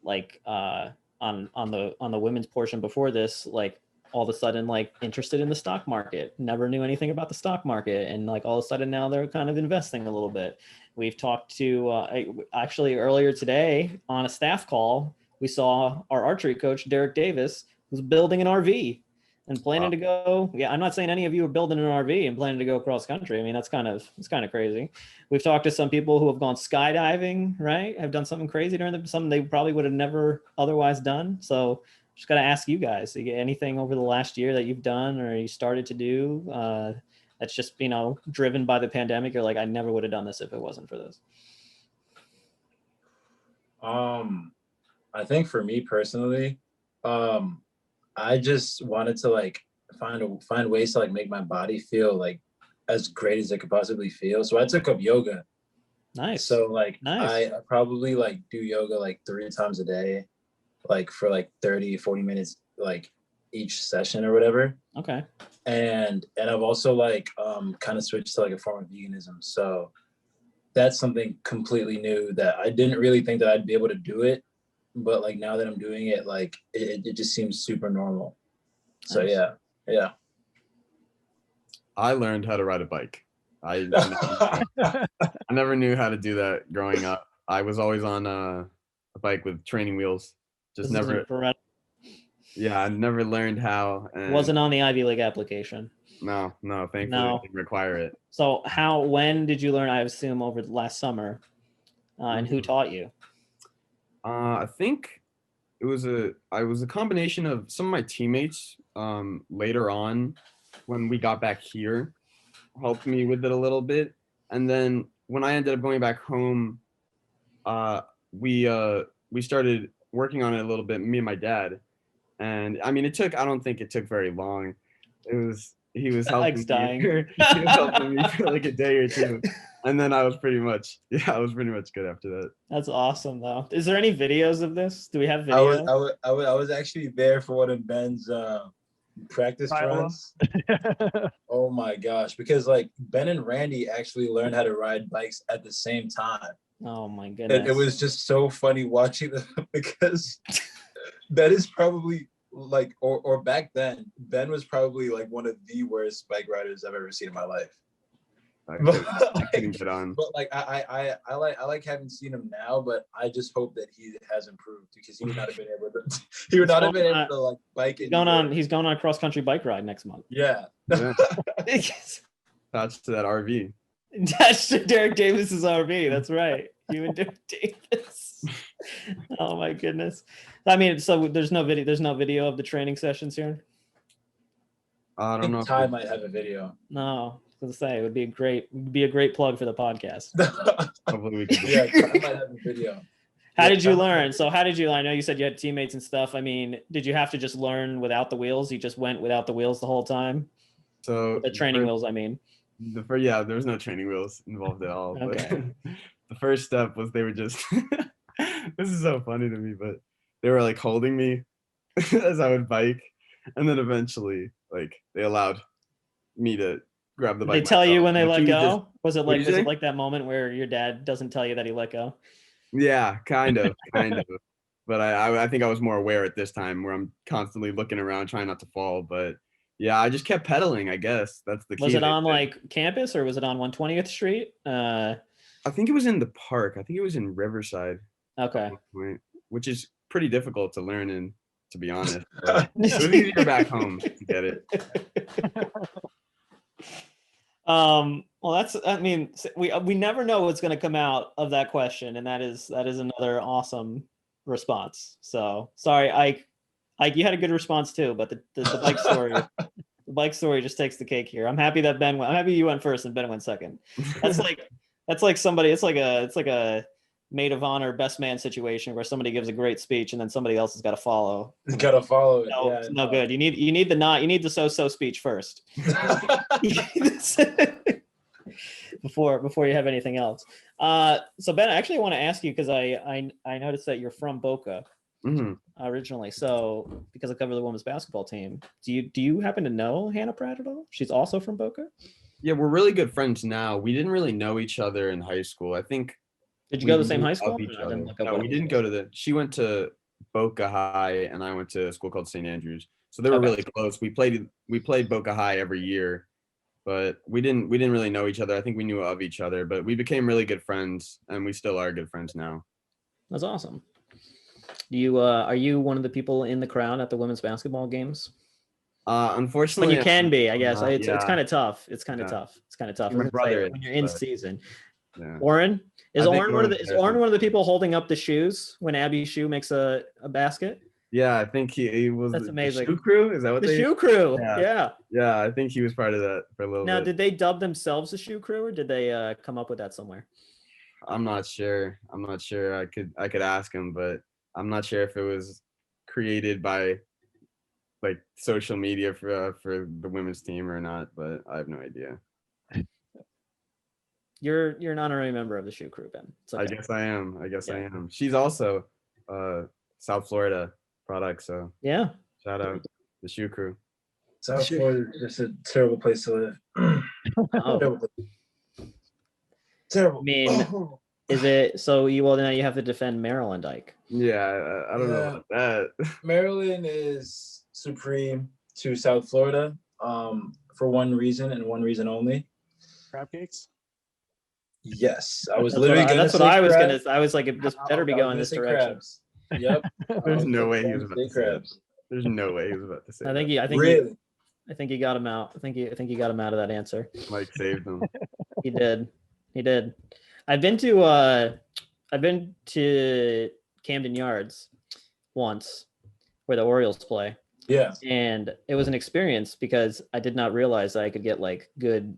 like, on the women's portion before this, like, all of a sudden, like, interested in the stock market, never knew anything about the stock market, and like all of a sudden now they're kind of investing a little bit. We've talked to actually earlier today on a staff call, we saw our archery coach Derek Davis, who's building an RV and planning to go. Yeah, I'm not saying any of you are building an RV and planning to go cross country. I mean, it's kind of crazy. We've talked to some people who have gone skydiving, right? Have done something crazy during something they probably would have never otherwise done. So just got to ask you guys, anything over the last year that you've done or you started to do that's just, driven by the pandemic? You're like, I never would have done this if it wasn't for this. I think for me personally, I just wanted to like find ways to like make my body feel like as great as it could possibly feel. So I took up yoga. Nice. So like nice. I probably like do yoga like 3 times a day, like for like 30-40 minutes like each session or whatever. Okay. And I've also like kind of switched to like a form of veganism. So that's something completely new that I didn't really think that I'd be able to do it, but like now that I'm doing it, like it just seems super normal. So Nice. yeah. I learned how to ride a bike. I never knew how to do that growing up. I was always on a bike with training wheels. Just never. Yeah, I never learned how. And wasn't on the Ivy League application. No, thankfully No. I didn't require it. So when did you learn? I assume over the last summer, and who taught you? I think it was a combination of some of my teammates later on when we got back here helped me with it a little bit. And then when I ended up going back home, we started working on it a little bit, me and my dad. And I mean, I don't think it took very long. He was helping me. Dying. He was helping me for like a day or two. And then I was pretty much good after that. That's awesome though. Is there any videos of this? Do we have videos? I was actually there for one of Ben's practice runs. Oh my gosh, because like Ben and Randy actually learned how to ride bikes at the same time. Oh my goodness. It was just so funny watching them because that is probably like, or back then, Ben was probably like one of the worst bike riders I've ever seen in my life. But I like having seen him now, but I just hope that he has improved because he would not have been able to. He would not have been able to like bike. He's going on a cross country bike ride next month. Yeah. That's to that RV. That's to Derek Davis's RV. That's right. You and Derek Davis. Oh my goodness. I mean, so there's no video of the training sessions here. I don't know. Ty might have a video. No. I was gonna say it would be a great plug for the podcast. Hopefully we can. Yeah, I might have a video. How did you learn? So I know you said you had teammates and stuff. I mean, did you have to just learn without the wheels? You just went without the wheels the whole time? So the training wheels, I mean. There was no training wheels involved at all. Okay. But the first step was they were just this is so funny to me, but they were like holding me as I would bike. And then eventually like they allowed me to grab the bike. They tell you when they let go? Was it What'd you say? like that moment where your dad doesn't tell you that he let go? Yeah, kind of. But I think I was more aware at this time where I'm constantly looking around trying not to fall. But yeah, I just kept pedaling, I guess. That's the key. Was it on like campus or was it on 120th Street? I think it was in the park. I think it was in Riverside. Okay. Which is pretty difficult to learn in, to be honest. It was easier back home to get it. Well, we never know what's going to come out of that question, and that is another awesome response. So sorry, Ike, you had a good response too, but the bike story, the The bike story just takes the cake here. I'm happy that Ben went. I'm happy you went first and Ben went second. That's like somebody. It's like a maid of honor, best man situation where somebody gives a great speech and then somebody else has got to follow. It's got to follow it. No, Yeah, it's no good. You need the so speech first before you have anything else. So Ben, I actually want to ask you because I noticed that you're from Boca originally. So because I cover the women's basketball team, do you happen to know Hannah Pratt at all? She's also from Boca. Yeah, we're really good friends now. We didn't really know each other in high school. I think. Did you go to the same knew high school? of each I other. didn't look up No, what we it didn't was. go to she went to Boca High and I went to a school called St. Andrews. So they were Okay. really close. We played Boca High every year, but we didn't really know each other. I think we knew of each other, but we became really good friends and we still are good friends now. That's awesome. Are you one of the people in the crowd at the women's basketball games? Unfortunately, When you can be, I guess. It's yeah. kind of tough. It's kind of Yeah. tough. It's kind of tough. My brother when is, you're in but- season. Yeah. Oren is I think Oren one of Oren's is there Oren too. one of the people holding up the shoes when Abby's shoe makes a basket? Yeah, I think he was That's the amazing. shoe crew. Is that what The they? shoe crew. Yeah. Yeah. Yeah, I think he was part of that for a little Now, bit. did they dub themselves the shoe crew, or did they come up with that somewhere? I'm not sure. I could ask him, but I'm not sure if it was created by like social media for the women's team or not. But I have no idea. You're an honorary member of the shoe crew, Ben. It's okay. I guess I am. Yeah. I am. She's also South Florida product. So Yeah. shout out the shoe crew. South Florida is a terrible place to live. Oh. Terrible. I mean, is it so? Now you have to defend Maryland, Ike. Yeah, I don't know about that. Maryland is supreme to South Florida for one reason and one reason only. Crab cakes. Yes, I was literally gonna That's say what I was crabs. I was like, this better be I was going gonna this say direction. crabs. Yep. There's no way he gonna was about say to say that. crabs. There's no way he was about to say I think that. I think he got him out. I think he got him out of that answer. Mike saved him. He did. I've been to Camden Yards once where the Orioles play. Yeah. And it was an experience because I did not realize that I could get like good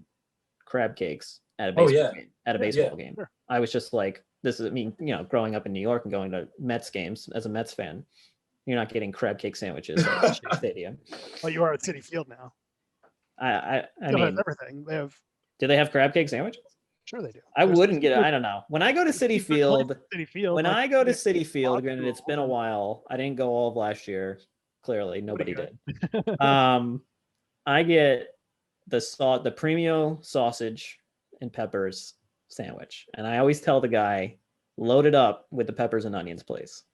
crab cakes at a baseball game. At a baseball game. Sure. I was just like, growing up in New York and going to Mets games as a Mets fan, you're not getting crab cake sandwiches at Shea Stadium. Well, you are at City Field now. I Still mean, has everything. They have. do they have crab cake sandwiches? Sure, they do. I There's wouldn't get it. seafood- I don't know. When I go to City seafood Field, place at City Field. when like, I go to yeah, City Field, lots granted of it's been a them. while. I didn't go all of last year. Clearly, nobody good. did. I get the premio sausage and peppers sandwich, and I always tell the guy, load it up with the peppers and onions, please.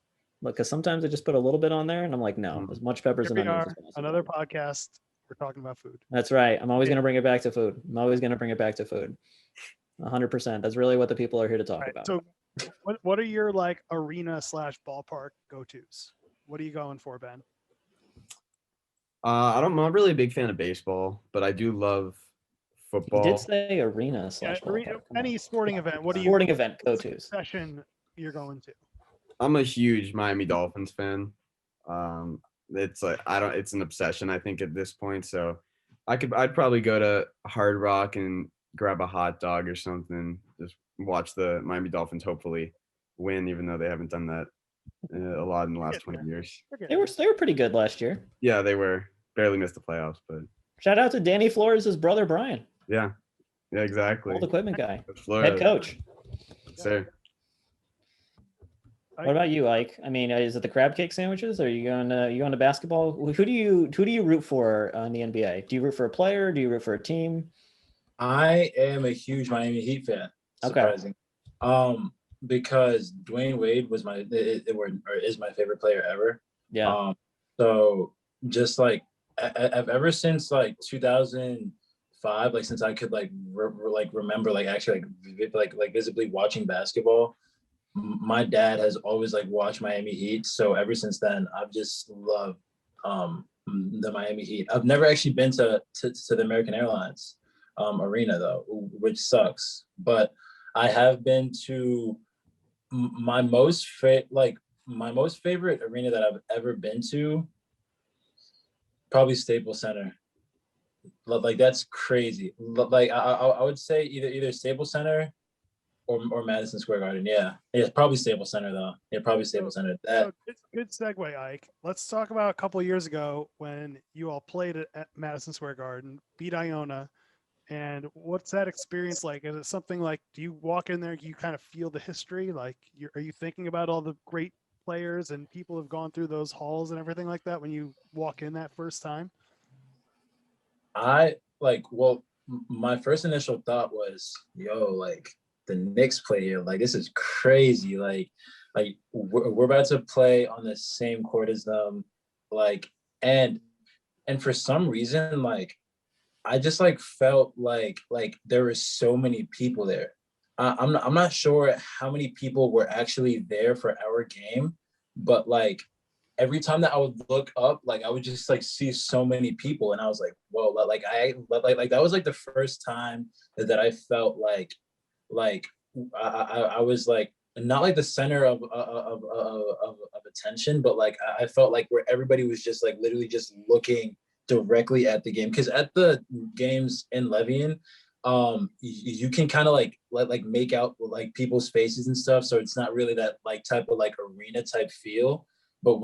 Because sometimes I just put a little bit on there, and I'm like, no, as much peppers Here and we onions are, as possible. another podcast. We're talking about food. That's right. I'm always Yeah. going to bring it back to food. 100%. That's really what the people are here to talk Right, about. so, what are your like arena / ballpark go-tos? What are you going for, Ben? I'm not really a big fan of baseball, but I do love You football. did say arena / Yeah, ballpark. Come any on. sporting event. What do you? Sporting event go-tos. Session you're going to? I'm a huge Miami Dolphins fan. It's like it's an obsession, I think, at this point. So I'd probably go to Hard Rock and grab a hot dog or something. Just watch the Miami Dolphins hopefully win, even though they haven't done that a lot in the last 20 years. They were pretty good last year. Yeah, they were barely missed the playoffs, but Shout out to Danny Flores' brother Brian, yeah, exactly. old equipment guy, Florida. head coach. Sir. What about you, Ike? I mean, is it the crab cake sandwiches? Or are you going to basketball? Who do you root for in the NBA? Do you root for a player? Do you root for a team? I am a huge Miami Heat fan. Surprising. Because Dwayne Wade was is my favorite player ever. Yeah. So just like ever since like 2005, like since I could remember actually like visibly watching basketball, my dad has always like watched Miami Heat. So ever since then, I've just loved the Miami Heat. I've never actually been to the American Airlines arena though, which sucks. But I have been to my most favorite arena that I've ever been to, probably Staples Center. Like that's crazy. Like I would say either Staples Center or Madison Square Garden. Yeah, probably Staples Center though. Yeah, probably Staples Center. That Good segue, Ike. Let's talk about a couple of years ago when you all played at Madison Square Garden, beat Iona. And what's that experience like? Is it something like, do you walk in there, you kind of feel the history? Like, are you thinking about all the great players and people who've gone through those halls and everything like that when you walk in that first time? Well, my first initial thought was, yo, like the Knicks play here. Like, this is crazy. Like we're about to play on the same court as them. Like, and for some reason, like, I just like felt like there were so many people there. I'm not sure how many people were actually there for our game, but like every time that I would look up, like I would just like see so many people, and I was like, whoa, like that was like the first time that I felt like I was like not like the center of attention, but like I felt like where everybody was just like literally just looking directly at the game. Because at the games in Levian, you can kind of like make out like people's faces and stuff, so it's not really that like type of like arena type feel. But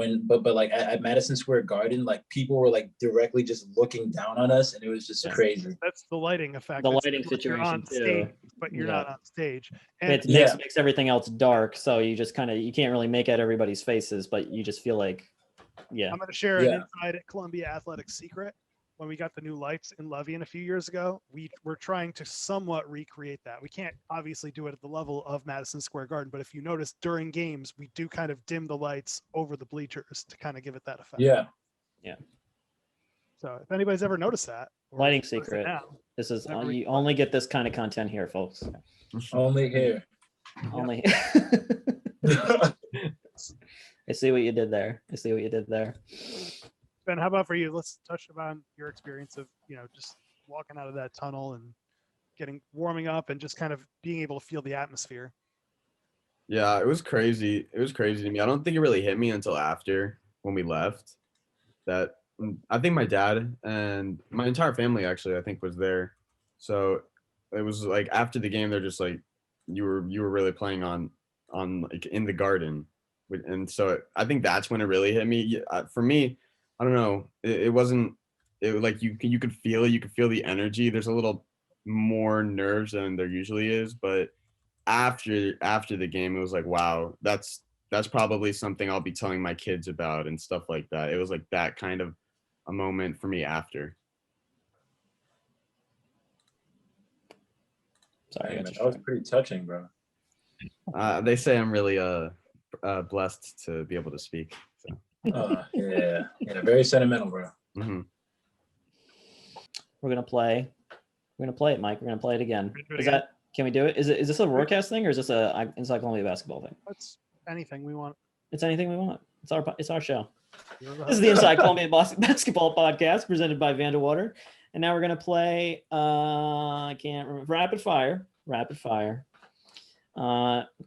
like at Madison Square Garden, like people were like directly just looking down on us, and it was just crazy. That's the lighting effect. The It's lighting like situation you're on too. stage, but you're not on stage. And It makes everything else dark, so you just kind of, you can't really make out everybody's faces, but you just feel like, yeah. I'm going to share an inside at Columbia Athletics secret. When we got the new lights in Levian a few years ago, we were trying to somewhat recreate that. We can't obviously do it at the level of Madison Square Garden, but if you notice during games, we do kind of dim the lights over the bleachers to kind of give it that effect. Yeah. So if anybody's ever noticed that, Lighting secret. This is you only get this kind of content here, folks. Only here. Only. I see what you did there. Ben, how about for you? Let's touch upon your experience of, just walking out of that tunnel and warming up and just kind of being able to feel the atmosphere. Yeah, it was crazy. It was crazy to me. I don't think it really hit me until after when we left. That I think my dad and my entire family actually, I think, was there. So it was like after the game, they're just like, you were really playing on like in the Garden, and so I think that's when it really hit me. For me, I don't know. It wasn't. It was like you could feel it. You could feel the energy. There's a little more nerves than there usually is, but after the game, it was like, wow, that's probably something I'll be telling my kids about and stuff like that. It was like that kind of a moment for me after. Sorry, man, that was pretty touching, bro. They say I'm really blessed to be able to speak. So. Yeah, very sentimental, bro. Mm-hmm. We're gonna play it, Mike. We're gonna play it again. Can we do it? Is this a broadcast thing or is this a Inside Columbia basketball thing? It's anything we want. It's anything we want. It's our show. This is the Inside Columbia Basketball Podcast presented by Vanderwater. And now we're going to play, I can't remember, Rapid Fire.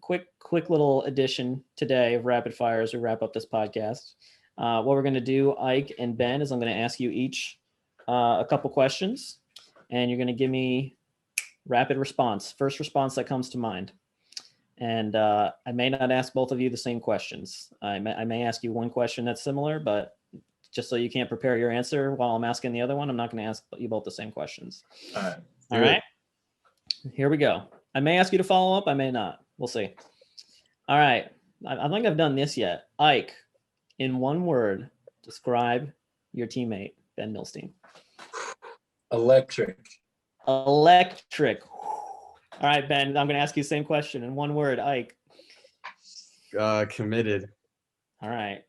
Quick little addition today of Rapid Fire as we wrap up this podcast. What we're going to do, Ike and Ben, is I'm going to ask you each a couple questions. And you're going to give me rapid response, first response that comes to mind. And I may not ask both of you the same questions. I may ask you one question that's similar, but just so you can't prepare your answer while I'm asking the other one, I'm not going to ask you both the same questions. All right. Here we go. I may ask you to follow up. I may not. We'll see. All right. I think I've done this yet. Ike, in one word, describe your teammate, Ben Milstein. Electric. All right, Ben, I'm going to ask you the same question in one word. Ike. Committed. All right.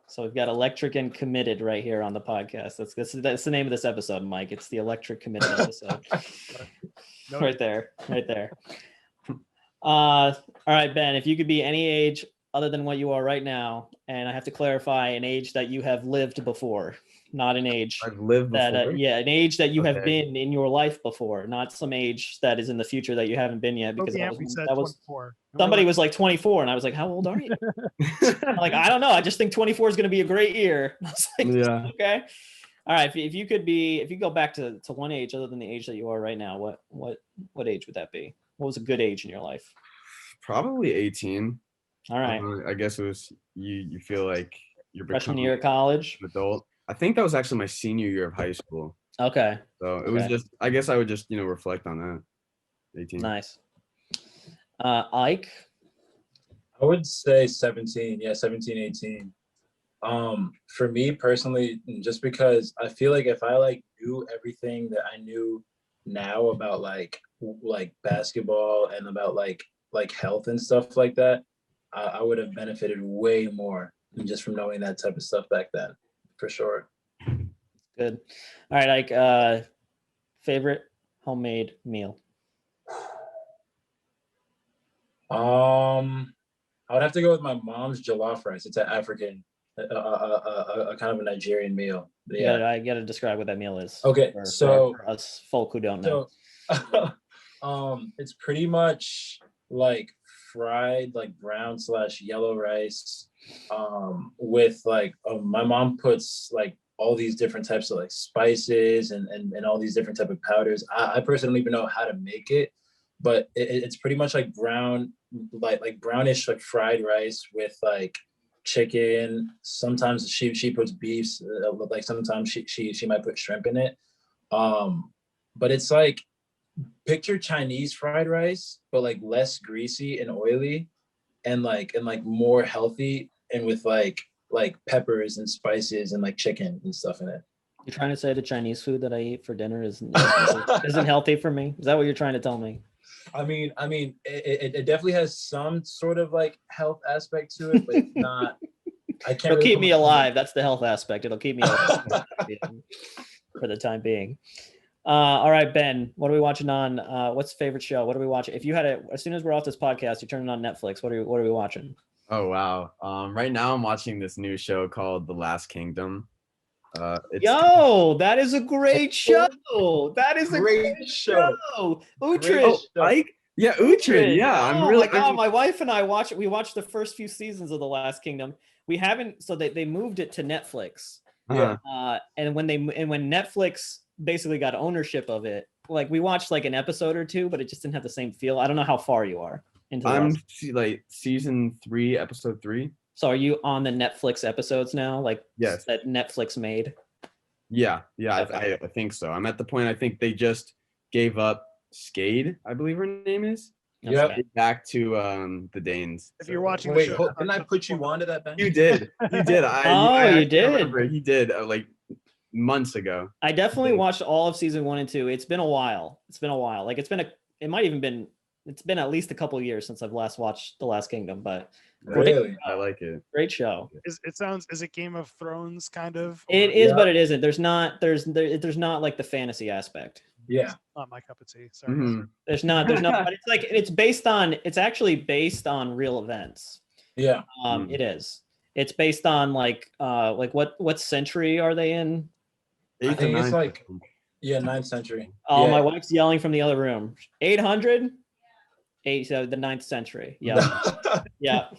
So we've got electric and committed right here on the podcast. That's the name of this episode, Mike. It's the electric committed episode. Right there. All right, Ben, if you could be any age other than what you are right now, and I have to clarify an age that you have lived before, not an age I've lived before. an age that you have been in your life before, not some age that is in the future that you haven't been yet. Because that was 24. Somebody was like 24, and I was like, "How old are you?" I'm like, I don't know. I just think 24 is going to be a great year. I was like, yeah. Okay. All right, if you go back to one age other than the age that you are right now, what age would that be? What was a good age in your life? Probably 18. All right, I guess it was you feel like you're freshman becoming year of college. an adult. I think that was actually my senior year of high school. Okay, So it was Okay. just, I guess I would just, reflect on that. 18. nice. Ike, I would say 17. Yeah, 17, 18. For me personally, just because I feel like if I like knew everything that I knew now about like basketball and about like health and stuff like that, I would have benefited way more than just from knowing that type of stuff back then, for sure. good. All right, Ike. Favorite homemade meal? I would have to go with my mom's jollof rice. It's an African, a kind of a Nigerian meal. Yeah. I gotta describe what that meal is. Okay, for us folk who don't know. So, it's pretty much like fried, like brown/yellow rice, with like my mom puts like all these different types of like spices and all these different type of powders. I personally don't even know how to make it, but it's pretty much like brown, like brownish, like fried rice with like chicken. Sometimes she puts beefs, like sometimes she might put shrimp in it. But it's like, picture Chinese fried rice, but like less greasy and oily, and like more healthy, and with like peppers and spices and like chicken and stuff in it. You're trying to say the Chinese food that I eat for dinner isn't healthy for me? Is that what you're trying to tell me? I mean, it definitely has some sort of like health aspect to it, but it's not. I can't. It'll keep me alive. That's the health aspect. It'll keep me alive for the time being. All right, Ben, what are we watching on? What's the favorite show? What are we watching? If you had it, as soon as we're off this podcast, you turn it on Netflix. What are we watching? Oh, wow. Right now I'm watching this new show called The Last Kingdom. Yo, that is a great show. That is a great show. Uhtred. Ike? Yeah, Uhtred. Yeah, I'm really. My God, my wife and I watched the first few seasons of The Last Kingdom. We haven't, so they moved it to Netflix. Yeah. And when Netflix basically got ownership of it, like we watched like an episode or two, but it just didn't have the same feel. I don't know how far you are into. I'm like season 3, episode 3. So are you on the Netflix episodes now? Like, yes, that Netflix made? Yeah. Okay. I think so. I'm at the point, I think they just gave up Skade, I believe her name is. Yeah. Back to the Danes. If you're watching, wait, didn't I put you onto that, Ben? You did. You did. You did. He did like months ago. I definitely watched all of season 1 and 2. It's been a while. Like it's been at least a couple of years since I've last watched The Last Kingdom, but Really? I like it. Great show. Is it Game of Thrones kind of? It is, but it isn't. There's not like the fantasy aspect. Yeah. Not my cup of tea. Sorry. Mhm. There's not, but it's actually based on real events. Yeah. It is. It's based on like what century are they in? I think it's like, 9th century. Oh, yeah. My wife's yelling from the other room. 800? So the 9th century. Yeah. Yeah.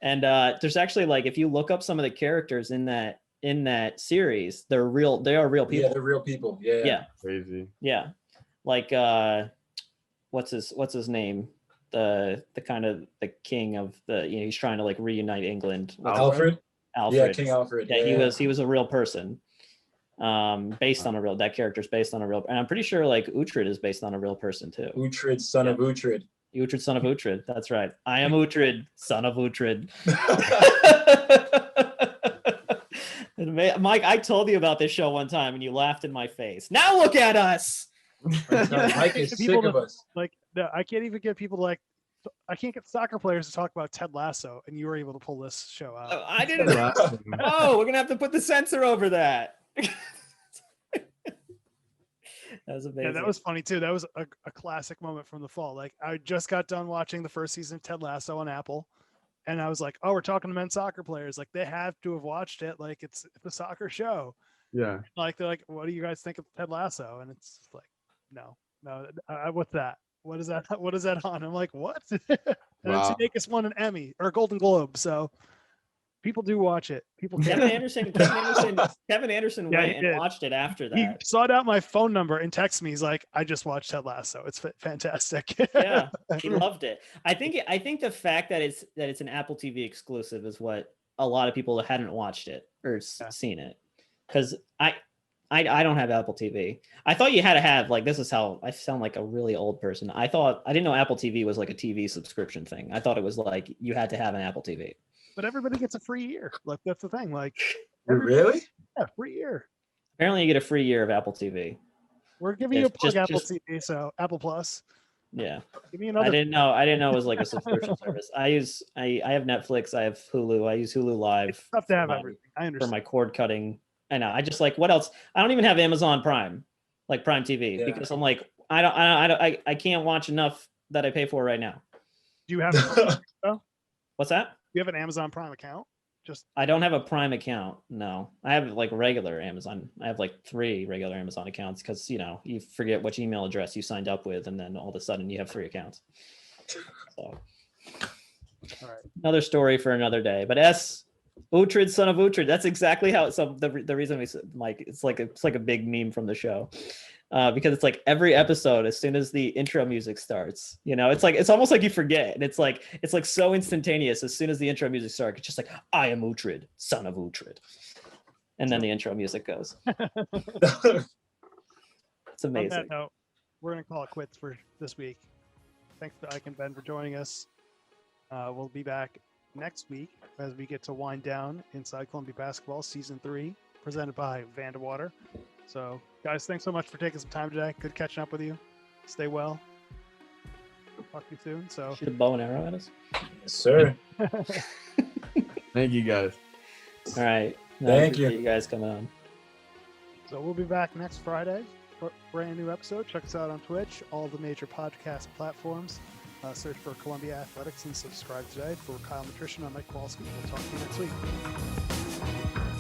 And there's actually, like, if you look up some of the characters in that series, they are real people. Yeah, they're real people. Yeah. Yeah. Crazy. Yeah. Like what's his name? The kind of the king of he's trying to like reunite England. Alfred? Yeah, King Alfred. Yeah, he was a real person. Based on a real, that character's based on a real, and I'm pretty sure like Uhtred is based on a real person too. Uhtred, son of Uhtred. Uhtred, son of Uhtred. That's right. I am Uhtred, son of Uhtred. Mike, I told you about this show one time and you laughed in my face. Now look at us. Mike is sick of us. Like, no, I can't even get people to like. I can't get soccer players to talk about Ted Lasso, and you were able to pull this show out. I didn't. Oh, we're gonna have to put the censor over that. That was amazing. Yeah, that was funny too. That was a classic moment from the fall. Like, I just got done watching the first season of Ted Lasso on Apple, and I was like, "Oh, we're talking to men's soccer players. Like, they have to have watched it. Like, it's a soccer show." Yeah. Like, they're like, "What do you guys think of Ted Lasso?" And it's like, "No, what's that? What is that? What is that on?" I'm like, "What?" And Wow. Sudeikis won an Emmy or a Golden Globe. So People do watch it. People Kevin Anderson Yeah, he went and did. watched it after He that. sought out my phone number and texted me. He's like, "I just watched Ted Lasso. It's fantastic." Yeah, he loved it. I think the fact that it's an Apple TV exclusive is what a lot of people that hadn't watched it or seen it, because I don't have Apple TV. I thought you had to have, like, this is how I sound like a really old person. I didn't know Apple TV was like a TV subscription thing. I thought it was like you had to have an Apple TV. But everybody gets a free year. Like, that's the thing. Like, Really? yeah, free year. Apparently, you get a free year of Apple TV. We're giving you a plug, Just- Apple just- TV, so Apple Plus. Yeah, Give me I another. didn't know it was like a subscription service. I have Netflix. I have Hulu. I use Hulu Live. It's tough to have for my- everything. I for understand. my cord cutting. I know. I just like, what else? I don't even have Amazon Prime, like Prime TV, Yeah. because I'm like, I can't watch enough that I pay for right now. Do you have? What's that? You have an Amazon Prime account? Just I don't have a Prime account. No, I have like regular Amazon. I have like 3 regular Amazon accounts because, you forget which email address you signed up with, and then all of a sudden you have 3 accounts. So, all right. another story for another day. But Uhtred, son of Uhtred. That's exactly how it's the reason we like it's like a big meme from the show. Because it's like every episode, as soon as the intro music starts, it's almost like you forget, and it's like so instantaneous. As soon as the intro music starts, it's just like, I am Uhtred, son of Uhtred, and then the intro music goes. It's On amazing. that note, we're gonna call it quits for this week. Thanks to Ike and Ben for joining us. We'll be back next week as we get to wind down Inside Columbia Basketball Season 3, presented by Vandewater. So, guys, thanks so much for taking some time today. Good catching up with you. Stay well. Talk to you soon. So, Shoot a bow and arrow at us. Yes, sir. Thank you guys. All right. Thank you. You guys coming on. so we'll be back next Friday for a brand new episode. Check us out on Twitch, all the major podcast platforms. Search for Columbia Athletics and subscribe today. For Kyle Matrician, I'm Mike Kowalski. We'll talk to you next week.